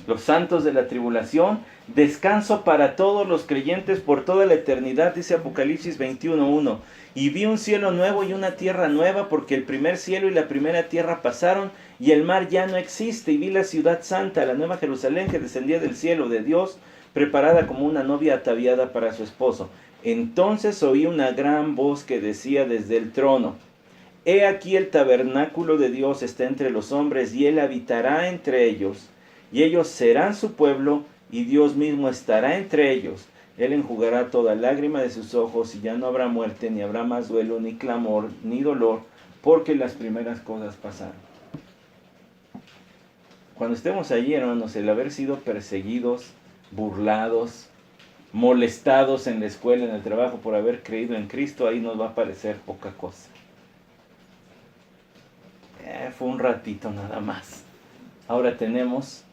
los santos de la tribulación, descanso para todos los creyentes por toda la eternidad, dice Apocalipsis 21:1. Y vi un cielo nuevo y una tierra nueva, porque el primer cielo y la primera tierra pasaron, y el mar ya no existe. Y vi la ciudad santa, la nueva Jerusalén, que descendía del cielo de Dios, preparada como una novia ataviada para su esposo. Entonces oí una gran voz que decía desde el trono, he aquí el tabernáculo de Dios está entre los hombres, y él habitará entre ellos, y ellos serán su pueblo, y Dios mismo estará entre ellos. Él enjugará toda lágrima de sus ojos, y ya no habrá muerte, ni habrá más duelo, ni clamor, ni dolor, porque las primeras cosas pasaron. Cuando estemos allí, hermanos, el haber sido perseguidos, burlados, molestados en la escuela, en el trabajo, por haber creído en Cristo, ahí nos va a parecer poca cosa. Fue un ratito nada más. Ahora tenemos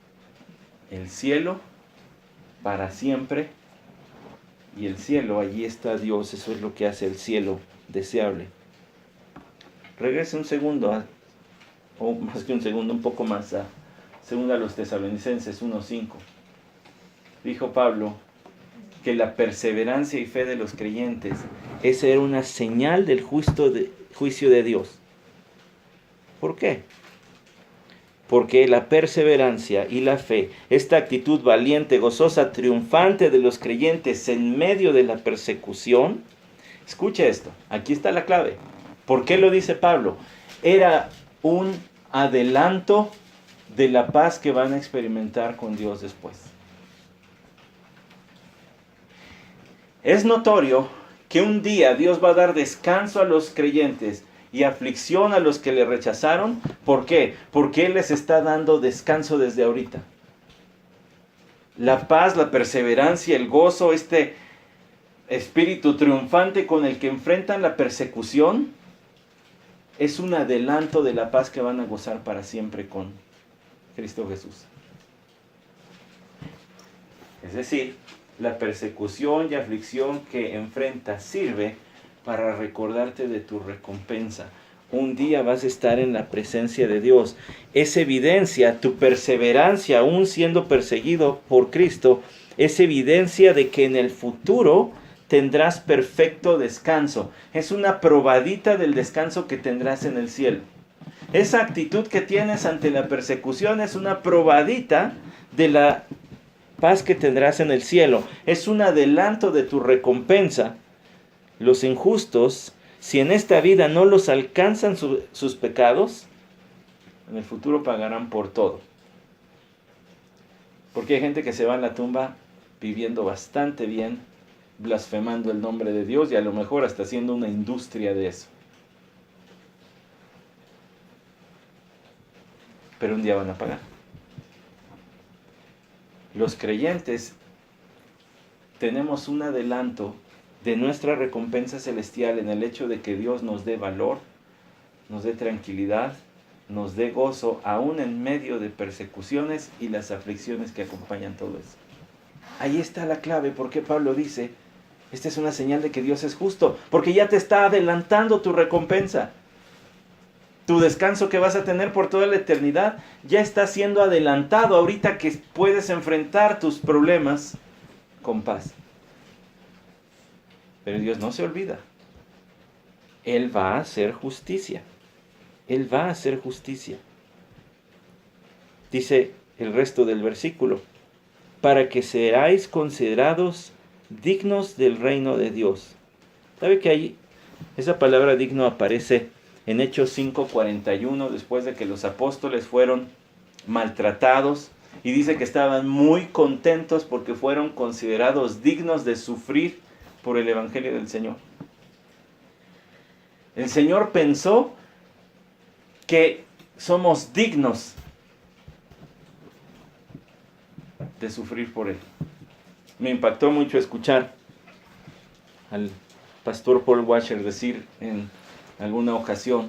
el cielo para siempre, y el cielo, allí está Dios. Eso es lo que hace el cielo deseable. Regrese un segundo, o más que un segundo, un poco más a 2 Tesalonicenses 1:5. Dijo Pablo que la perseverancia y fe de los creyentes, esa era una señal del juicio de Dios. ¿Por qué? Porque la perseverancia y la fe, esta actitud valiente, gozosa, triunfante de los creyentes en medio de la persecución, escucha esto, aquí está la clave. ¿Por qué lo dice Pablo? Era un adelanto de la paz que van a experimentar con Dios después. Es notorio que un día Dios va a dar descanso a los creyentes y aflicción a los que le rechazaron. ¿Por qué? Porque Él les está dando descanso desde ahorita. La paz, la perseverancia, el gozo, este espíritu triunfante con el que enfrentan la persecución, es un adelanto de la paz que van a gozar para siempre con Cristo Jesús. Es decir, la persecución y aflicción que enfrentas sirve para recordarte de tu recompensa. Un día vas a estar en la presencia de Dios. Es evidencia, tu perseverancia aún siendo perseguido por Cristo, es evidencia de que en el futuro tendrás perfecto descanso. Es una probadita del descanso que tendrás en el cielo. Esa actitud que tienes ante la persecución es una probadita de la paz que tendrás en el cielo. Es un adelanto de tu recompensa. Los injustos, si en esta vida no los alcanzan sus pecados, en el futuro pagarán por todo. Porque hay gente que se va a la tumba viviendo bastante bien, blasfemando el nombre de Dios y a lo mejor hasta haciendo una industria de eso. Pero un día van a pagar. Los creyentes tenemos un adelanto de nuestra recompensa celestial en el hecho de que Dios nos dé valor, nos dé tranquilidad, nos dé gozo, aún en medio de persecuciones y las aflicciones que acompañan todo eso. Ahí está la clave, porque Pablo dice, esta es una señal de que Dios es justo, porque ya te está adelantando tu recompensa. Tu descanso que vas a tener por toda la eternidad ya está siendo adelantado ahorita que puedes enfrentar tus problemas con paz. Pero Dios no se olvida. Él va a hacer justicia. Él va a hacer justicia. Dice el resto del versículo, para que seáis considerados dignos del reino de Dios. ¿Sabe que ahí esa palabra digno aparece en Hechos 5:41, después de que los apóstoles fueron maltratados? Y dice que estaban muy contentos porque fueron considerados dignos de sufrir por el evangelio del Señor. El Señor pensó que somos dignos de sufrir por Él. Me impactó mucho escuchar al pastor Paul Washer decir en alguna ocasión,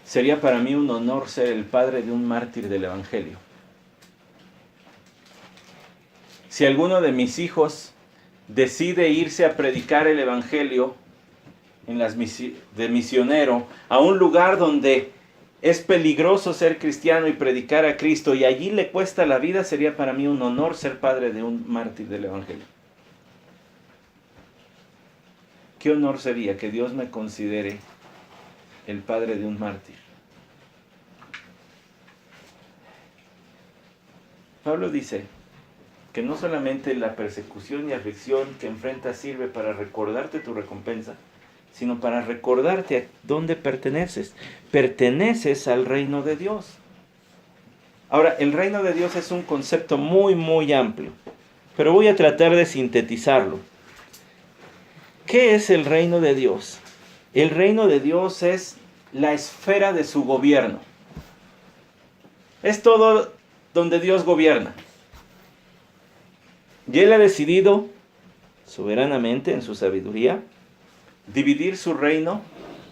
sería para mí un honor ser el padre de un mártir del evangelio. Si alguno de mis hijos decide irse a predicar el evangelio de misionero a un lugar donde es peligroso ser cristiano y predicar a Cristo y allí le cuesta la vida, sería para mí un honor ser padre de un mártir del evangelio. Qué honor sería que Dios me considere el padre de un mártir. Pablo dice que no solamente la persecución y aflicción que enfrentas sirve para recordarte tu recompensa, sino para recordarte a dónde perteneces. Perteneces al reino de Dios. Ahora, el reino de Dios es un concepto muy, muy amplio, pero voy a tratar de sintetizarlo. ¿Qué es el reino de Dios? El reino de Dios es la esfera de su gobierno. Es todo donde Dios gobierna. Y Él ha decidido, soberanamente, en su sabiduría, dividir su reino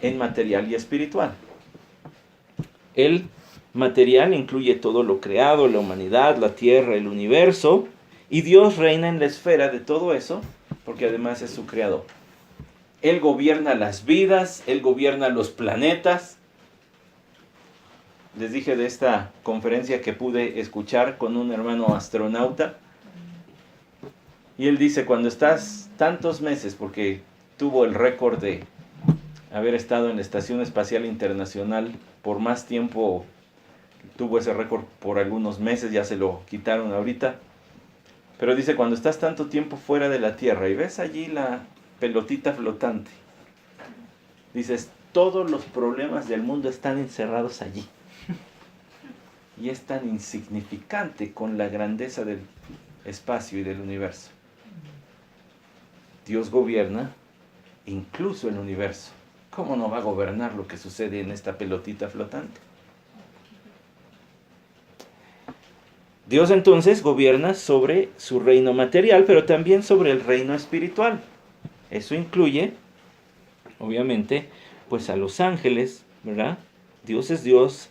en material y espiritual. El material incluye todo lo creado, la humanidad, la tierra, el universo, y Dios reina en la esfera de todo eso, porque además es su creador. Él gobierna las vidas, Él gobierna los planetas. Les dije de esta conferencia que pude escuchar con un hermano astronauta, y él dice, cuando estás tantos meses, porque tuvo el récord de haber estado en la Estación Espacial Internacional por más tiempo, tuvo ese récord por algunos meses, ya se lo quitaron ahorita, pero dice, cuando estás tanto tiempo fuera de la Tierra y ves allí la pelotita flotante, dices, todos los problemas del mundo están encerrados allí, y es tan insignificante con la grandeza del espacio y del universo. Dios gobierna incluso el universo. ¿Cómo no va a gobernar lo que sucede en esta pelotita flotante? Dios entonces gobierna sobre su reino material, pero también sobre el reino espiritual. Eso incluye, obviamente, pues a los ángeles, ¿verdad? Dios es Dios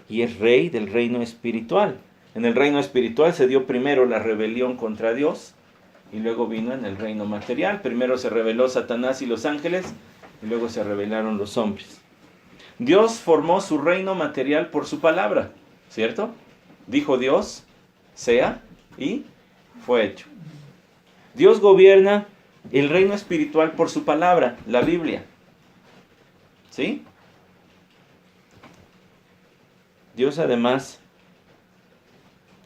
y es rey del reino espiritual. En el reino espiritual se dio primero la rebelión contra Dios, y luego vino en el reino material. Primero se rebeló Satanás y los ángeles, y luego se rebelaron los hombres. Dios formó su reino material por su palabra, ¿cierto? Dijo Dios, sea, y fue hecho. Dios gobierna el reino espiritual por su palabra, la Biblia. ¿Sí? Dios además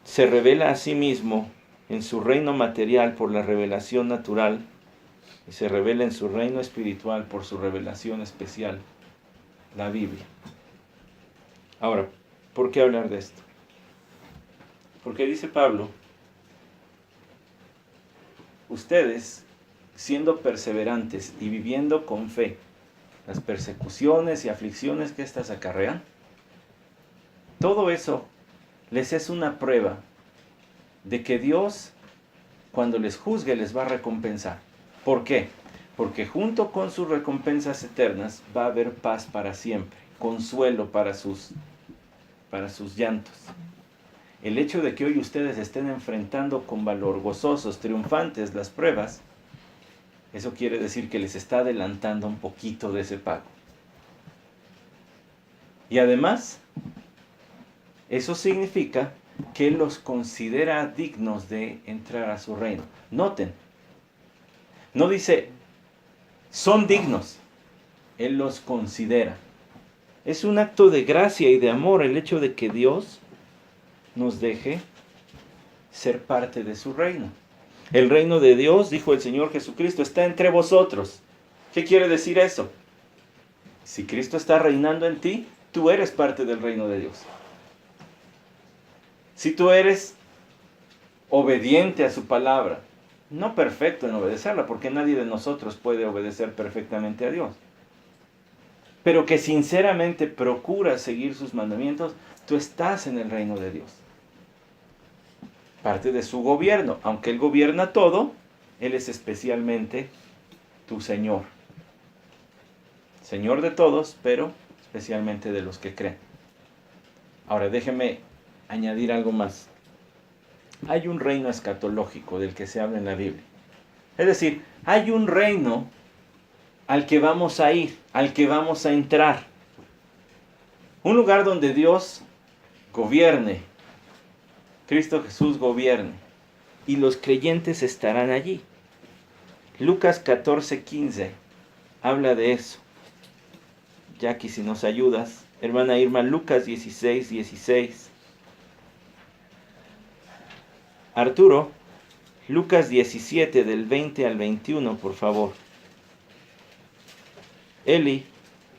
se revela a sí mismo en su reino material por la revelación natural y se revela en su reino espiritual por su revelación especial, la Biblia. Ahora, ¿por qué hablar de esto? Porque dice Pablo, ustedes, siendo perseverantes y viviendo con fe las persecuciones y aflicciones que éstas acarrean, todo eso les es una prueba de que Dios, cuando les juzgue, les va a recompensar. ¿Por qué? Porque junto con sus recompensas eternas va a haber paz para siempre, consuelo para sus llantos. El hecho de que hoy ustedes estén enfrentando con valor, gozosos, triunfantes las pruebas, eso quiere decir que les está adelantando un poquito de ese pago. Y además, eso significa que Él los considera dignos de entrar a su reino. Noten, no dice, son dignos. Él los considera. Es un acto de gracia y de amor el hecho de que Dios nos deje ser parte de su reino. El reino de Dios, dijo el Señor Jesucristo, está entre vosotros. ¿Qué quiere decir eso? Si Cristo está reinando en ti, tú eres parte del reino de Dios. Si tú eres obediente a su palabra, no perfecto en obedecerla, porque nadie de nosotros puede obedecer perfectamente a Dios, pero que sinceramente procuras seguir sus mandamientos, tú estás en el reino de Dios. Parte de su gobierno. Aunque Él gobierna todo, Él es especialmente tu Señor. Señor de todos, pero especialmente de los que creen. Ahora déjeme añadir algo más. Hay un reino escatológico del que se habla en la Biblia. Es decir, hay un reino al que vamos a ir, al que vamos a entrar. Un lugar donde Dios gobierne, Cristo Jesús gobierne, y los creyentes estarán allí. Lucas 14:15 habla de eso. Jackie, si nos ayudas. Hermana Irma, Lucas 16:16. Arturo, Lucas 17 del 20 al 21, por favor. Eli,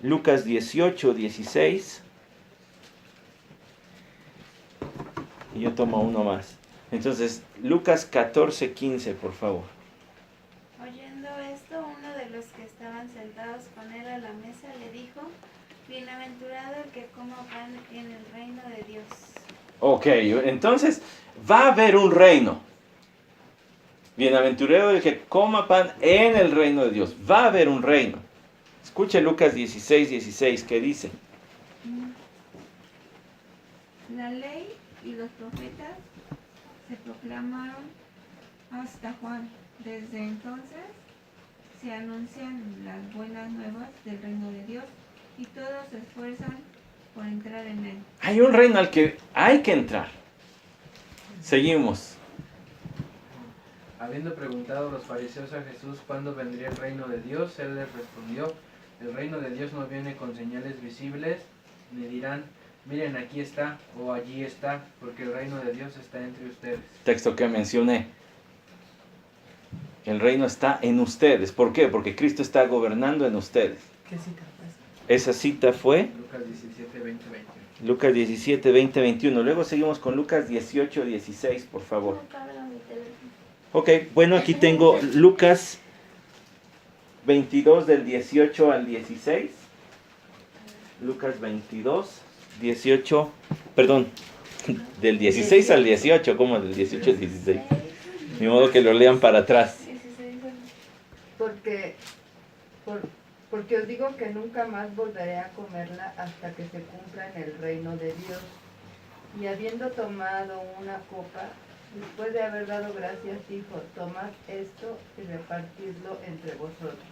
Lucas 18:16. Y yo tomo uno más. Entonces, Lucas 14:15, por favor. Oyendo esto, uno de los que estaban sentados con él a la mesa le dijo: bienaventurado el que coma pan en el reino de Dios. Ok, entonces va a haber un reino. Bienaventurado el que coma pan en el reino de Dios. Va a haber un reino. Escuche Lucas 16:16, ¿qué dice? La ley y los profetas se proclamaron hasta Juan. Desde entonces se anuncian las buenas nuevas del reino de Dios y todos se esfuerzan por entrar en él. Hay un reino al que hay que entrar. Seguimos. Habiendo preguntado a los fariseos a Jesús cuándo vendría el reino de Dios, él les respondió: el reino de Dios no viene con señales visibles, ni dirán, miren aquí está o allí está, porque el reino de Dios está entre ustedes. Texto que mencioné. El reino está en ustedes. ¿Por qué? Porque Cristo está gobernando en ustedes. ¿Qué cita fue? Esa cita fue Lucas 17, 20, 21. Lucas 17, 20, 21. Luego seguimos con Lucas 18, 16, por favor. No carga mi teléfono. Ok, bueno, aquí tengo Lucas 22 del 18 al 16. Lucas 22, 18, perdón, del 16 al 18, ¿cómo del 18 al 16? Ni modo que lo lean para atrás. Porque os digo que nunca más volveré a comerla hasta que se cumpla en el reino de Dios. Y habiendo tomado una copa, después de haber dado gracias, dijo: tomad esto y repartidlo entre vosotros.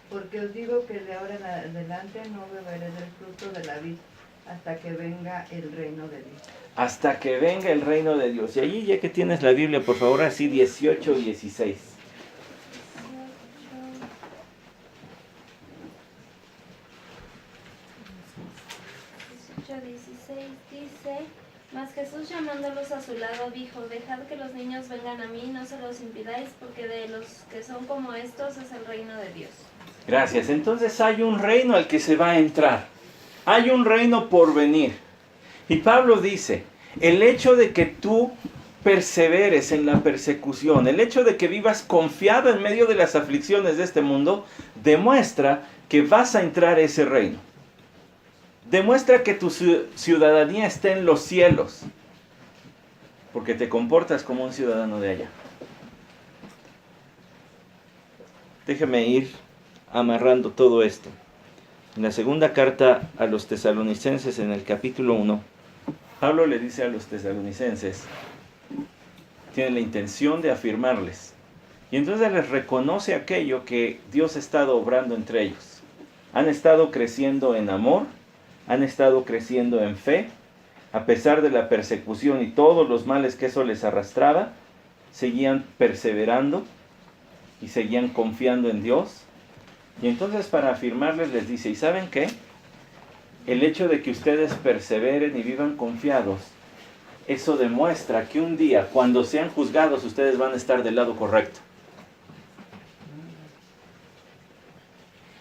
Porque os digo que de ahora en adelante no beberé del fruto de la vid hasta que venga el reino de Dios. Hasta que venga el reino de Dios. Y allí, ya que tienes la Biblia, por favor, así 18, 16. 16 dice: mas Jesús, llamándolos a su lado, dijo: dejad que los niños vengan a mí, no se los impidáis, porque de los que son como estos es el reino de Dios. Gracias. Entonces hay un reino al que se va a entrar. Hay un reino por venir. Y Pablo dice, el hecho de que tú perseveres en la persecución, el hecho de que vivas confiado en medio de las aflicciones de este mundo, demuestra que vas a entrar a ese reino. Demuestra que tu ciudadanía está en los cielos, porque te comportas como un ciudadano de allá. Déjeme ir amarrando todo esto. En la segunda carta a los tesalonicenses, en el capítulo 1, Pablo le dice a los tesalonicenses, tiene la intención de afirmarles, y entonces les reconoce aquello que Dios ha estado obrando entre ellos. Han estado creciendo en amor, han estado creciendo en fe, a pesar de la persecución y todos los males que eso les arrastraba, seguían perseverando y seguían confiando en Dios. Y entonces para afirmarles les dice, ¿y saben qué? El hecho de que ustedes perseveren y vivan confiados, eso demuestra que un día, cuando sean juzgados, ustedes van a estar del lado correcto.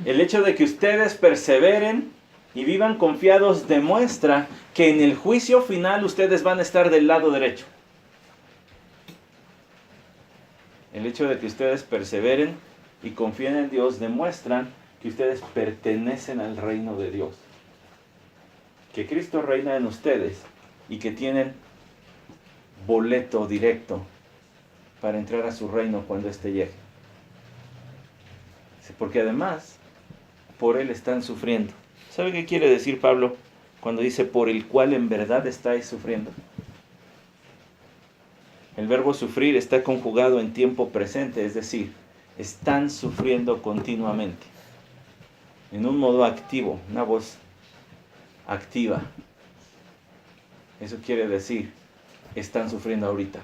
El hecho de que ustedes perseveren y vivan confiados demuestra que en el juicio final ustedes van a estar del lado derecho. El hecho de que ustedes perseveren y confíen en Dios demuestran que ustedes pertenecen al reino de Dios. Que Cristo reina en ustedes y que tienen boleto directo para entrar a su reino cuando éste llegue. Porque además, por Él están sufriendo. ¿Sabe qué quiere decir Pablo cuando dice por el cual en verdad estáis sufriendo? El verbo sufrir está conjugado en tiempo presente, es decir, están sufriendo continuamente. En un modo activo, una voz activa. Eso quiere decir, están sufriendo ahorita.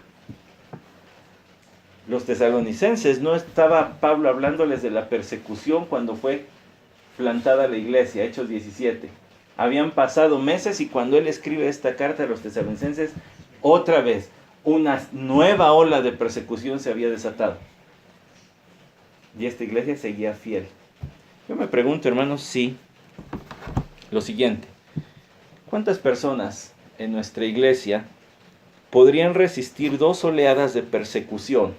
Los tesalonicenses, no estaba Pablo hablándoles de la persecución cuando fue plantada la iglesia, Hechos 17. Habían pasado meses y cuando él escribe esta carta a los tesalonicenses, otra vez una nueva ola de persecución se había desatado. Y esta iglesia seguía fiel. Yo me pregunto, hermanos, sí, lo siguiente. ¿Cuántas personas en nuestra iglesia podrían resistir 2 oleadas de persecución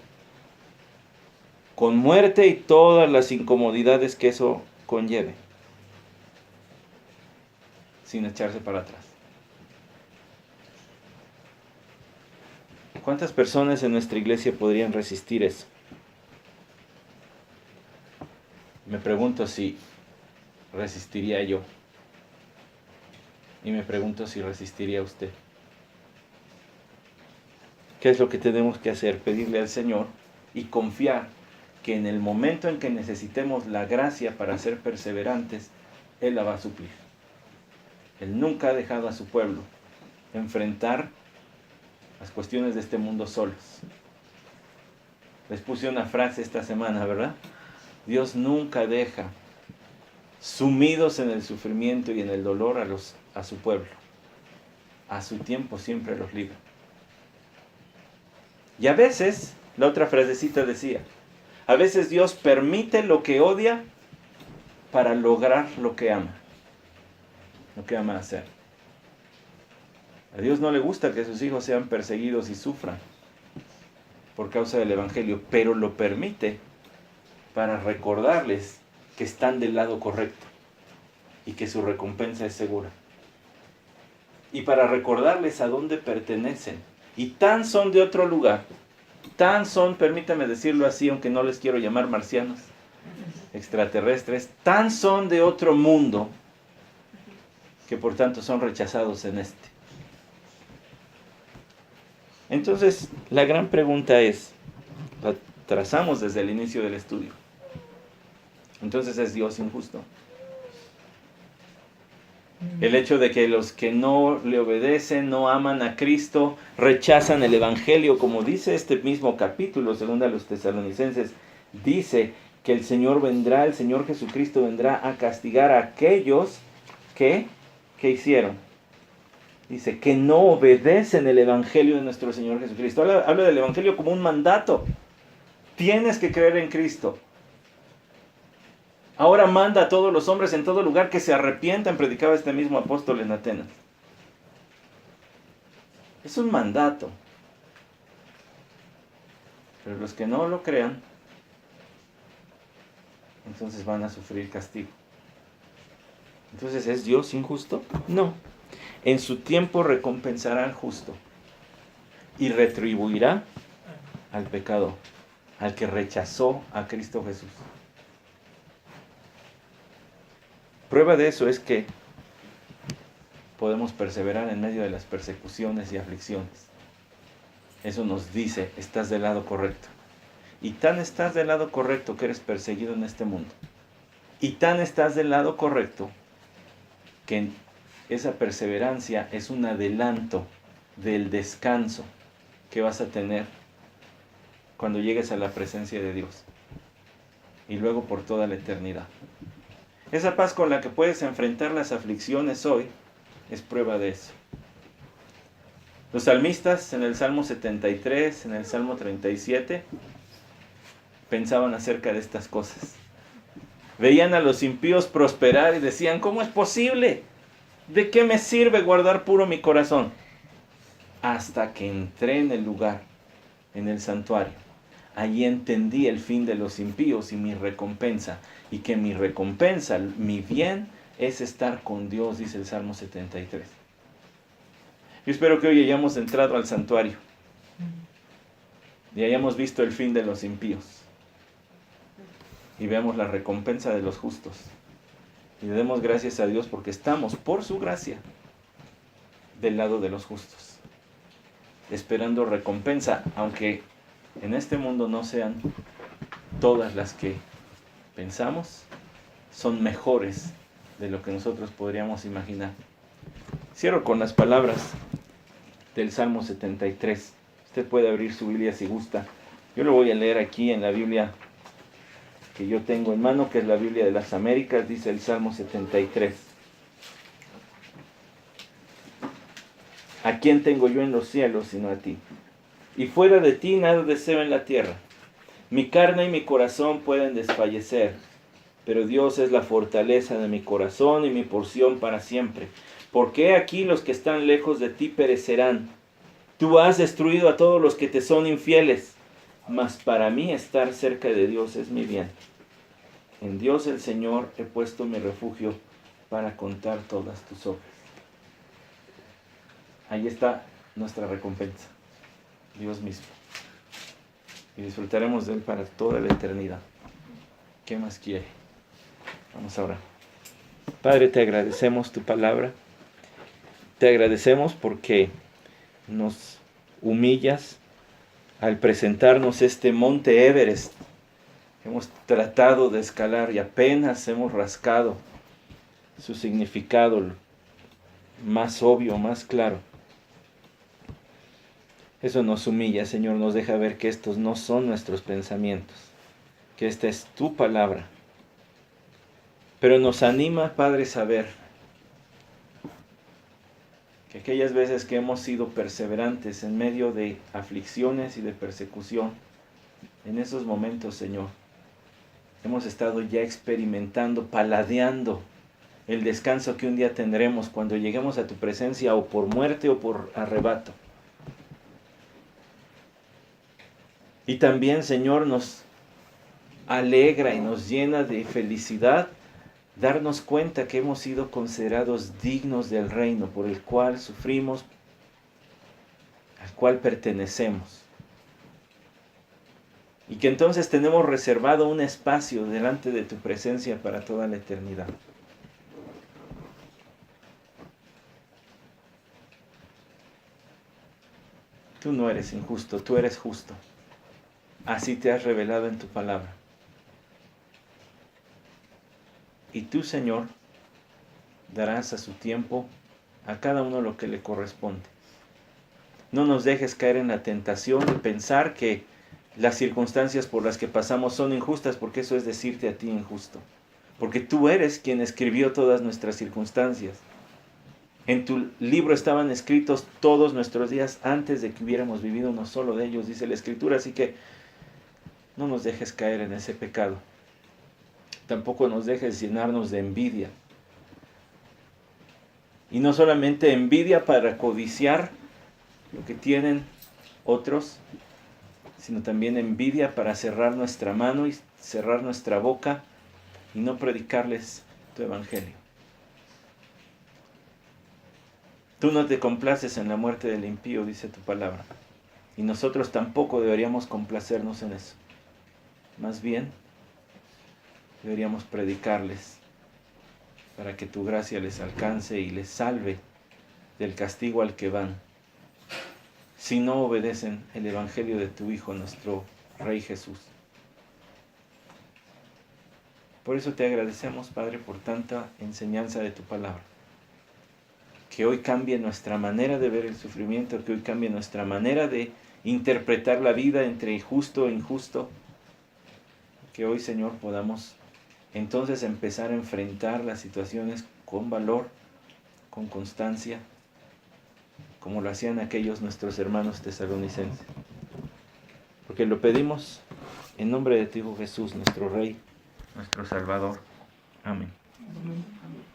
con muerte y todas las incomodidades que eso conlleve, sin echarse para atrás? ¿Cuántas personas en nuestra iglesia podrían resistir eso? Me pregunto si resistiría yo. Y me pregunto si resistiría usted. ¿Qué es lo que tenemos que hacer? Pedirle al Señor y confiar que en el momento en que necesitemos la gracia para ser perseverantes, Él la va a suplir. Él nunca ha dejado a su pueblo enfrentar las cuestiones de este mundo solos. Les puse una frase esta semana, ¿verdad? Dios nunca deja sumidos en el sufrimiento y en el dolor a su pueblo. A su tiempo siempre los libra. Y a veces, la otra frasecita decía, a veces Dios permite lo que odia para lograr lo que ama hacer. A Dios no le gusta que sus hijos sean perseguidos y sufran por causa del Evangelio, pero lo permite para recordarles que están del lado correcto y que su recompensa es segura. Y para recordarles a dónde pertenecen. Y tan son de otro lugar, tan son, permítame decirlo así, aunque no les quiero llamar marcianos, extraterrestres, tan son de otro mundo, que por tanto son rechazados en este. Entonces, la gran pregunta es, la trazamos desde el inicio del estudio. Entonces, ¿es Dios injusto? El hecho de que los que no le obedecen, no aman a Cristo, rechazan el Evangelio, como dice este mismo capítulo, según a los tesalonicenses, dice que el Señor vendrá, el Señor Jesucristo vendrá a castigar a aquellos que, ¿qué hicieron? Dice que no obedecen el Evangelio de nuestro Señor Jesucristo. Habla del Evangelio como un mandato. Tienes que creer en Cristo. Ahora manda a todos los hombres en todo lugar que se arrepientan, predicaba este mismo apóstol en Atenas. Es un mandato. Pero los que no lo crean, entonces van a sufrir castigo. Entonces, ¿es Dios injusto? No. En su tiempo recompensará al justo y retribuirá al pecador, al que rechazó a Cristo Jesús. Prueba de eso es que podemos perseverar en medio de las persecuciones y aflicciones. Eso nos dice, estás del lado correcto. Y tan estás del lado correcto que eres perseguido en este mundo. Y tan estás del lado correcto que esa perseverancia es un adelanto del descanso que vas a tener cuando llegues a la presencia de Dios y luego por toda la eternidad. Esa paz con la que puedes enfrentar las aflicciones hoy es prueba de eso. Los salmistas en el Salmo 73, en el Salmo 37, pensaban acerca de estas cosas. Veían a los impíos prosperar y decían, ¿cómo es posible? ¿De qué me sirve guardar puro mi corazón? Hasta que entré en el lugar, en el santuario. Allí entendí el fin de los impíos y mi recompensa. Y que mi recompensa, mi bien, es estar con Dios, dice el Salmo 73. Yo espero que hoy hayamos entrado al santuario y hayamos visto el fin de los impíos y veamos la recompensa de los justos. Y le demos gracias a Dios porque estamos, por su gracia, del lado de los justos, esperando recompensa, aunque en este mundo no sean todas las que pensamos, son mejores de lo que nosotros podríamos imaginar. Cierro con las palabras del Salmo 73. Usted puede abrir su Biblia si gusta. Yo lo voy a leer aquí en la Biblia que yo tengo en mano, que es la Biblia de las Américas, dice el Salmo 73. ¿A quién tengo yo en los cielos sino a ti? Y fuera de ti nada deseo en la tierra. Mi carne y mi corazón pueden desfallecer, pero Dios es la fortaleza de mi corazón y mi porción para siempre. Porque he aquí los que están lejos de ti perecerán. Tú has destruido a todos los que te son infieles, mas para mí estar cerca de Dios es mi bien. En Dios el Señor he puesto mi refugio para contar todas tus obras. Ahí está nuestra recompensa, Dios mismo. Y disfrutaremos de Él para toda la eternidad. ¿Qué más quiere? Vamos a orar. Padre, te agradecemos tu palabra. Te agradecemos porque nos humillas al presentarnos este monte Everest. Hemos tratado de escalar y apenas hemos rascado su significado más obvio, más claro. Eso nos humilla, Señor, nos deja ver que estos no son nuestros pensamientos, que esta es tu palabra. Pero nos anima, Padre, saber que aquellas veces que hemos sido perseverantes en medio de aflicciones y de persecución, en esos momentos, Señor, hemos estado ya experimentando, paladeando el descanso que un día tendremos cuando lleguemos a tu presencia o por muerte o por arrebato. Y también, Señor, nos alegra y nos llena de felicidad darnos cuenta que hemos sido considerados dignos del reino por el cual sufrimos, al cual pertenecemos. Y que entonces tenemos reservado un espacio delante de tu presencia para toda la eternidad. Tú no eres injusto, tú eres justo. Así te has revelado en tu palabra. Y tú, Señor, darás a su tiempo a cada uno lo que le corresponde. No nos dejes caer en la tentación de pensar que las circunstancias por las que pasamos son injustas, porque eso es decirte a ti injusto. Porque tú eres quien escribió todas nuestras circunstancias. En tu libro estaban escritos todos nuestros días antes de que hubiéramos vivido uno solo de ellos, dice la Escritura. Así que no nos dejes caer en ese pecado. Tampoco nos dejes llenarnos de envidia. Y no solamente envidia para codiciar lo que tienen otros, sino también envidia para cerrar nuestra mano y cerrar nuestra boca y no predicarles tu evangelio. Tú no te complaces en la muerte del impío, dice tu palabra. Y nosotros tampoco deberíamos complacernos en eso. Más bien, deberíamos predicarles para que tu gracia les alcance y les salve del castigo al que van, si no obedecen el evangelio de tu Hijo, nuestro Rey Jesús. Por eso te agradecemos, Padre, por tanta enseñanza de tu palabra. que hoy cambie nuestra manera de ver el sufrimiento, que hoy cambie nuestra manera de interpretar la vida entre justo e injusto. Que hoy, Señor, podamos entonces empezar a enfrentar las situaciones con valor, con constancia, como lo hacían aquellos nuestros hermanos tesalonicenses. Porque lo pedimos en nombre de tu Hijo Jesús, nuestro Rey, nuestro Salvador. Amén. Amén.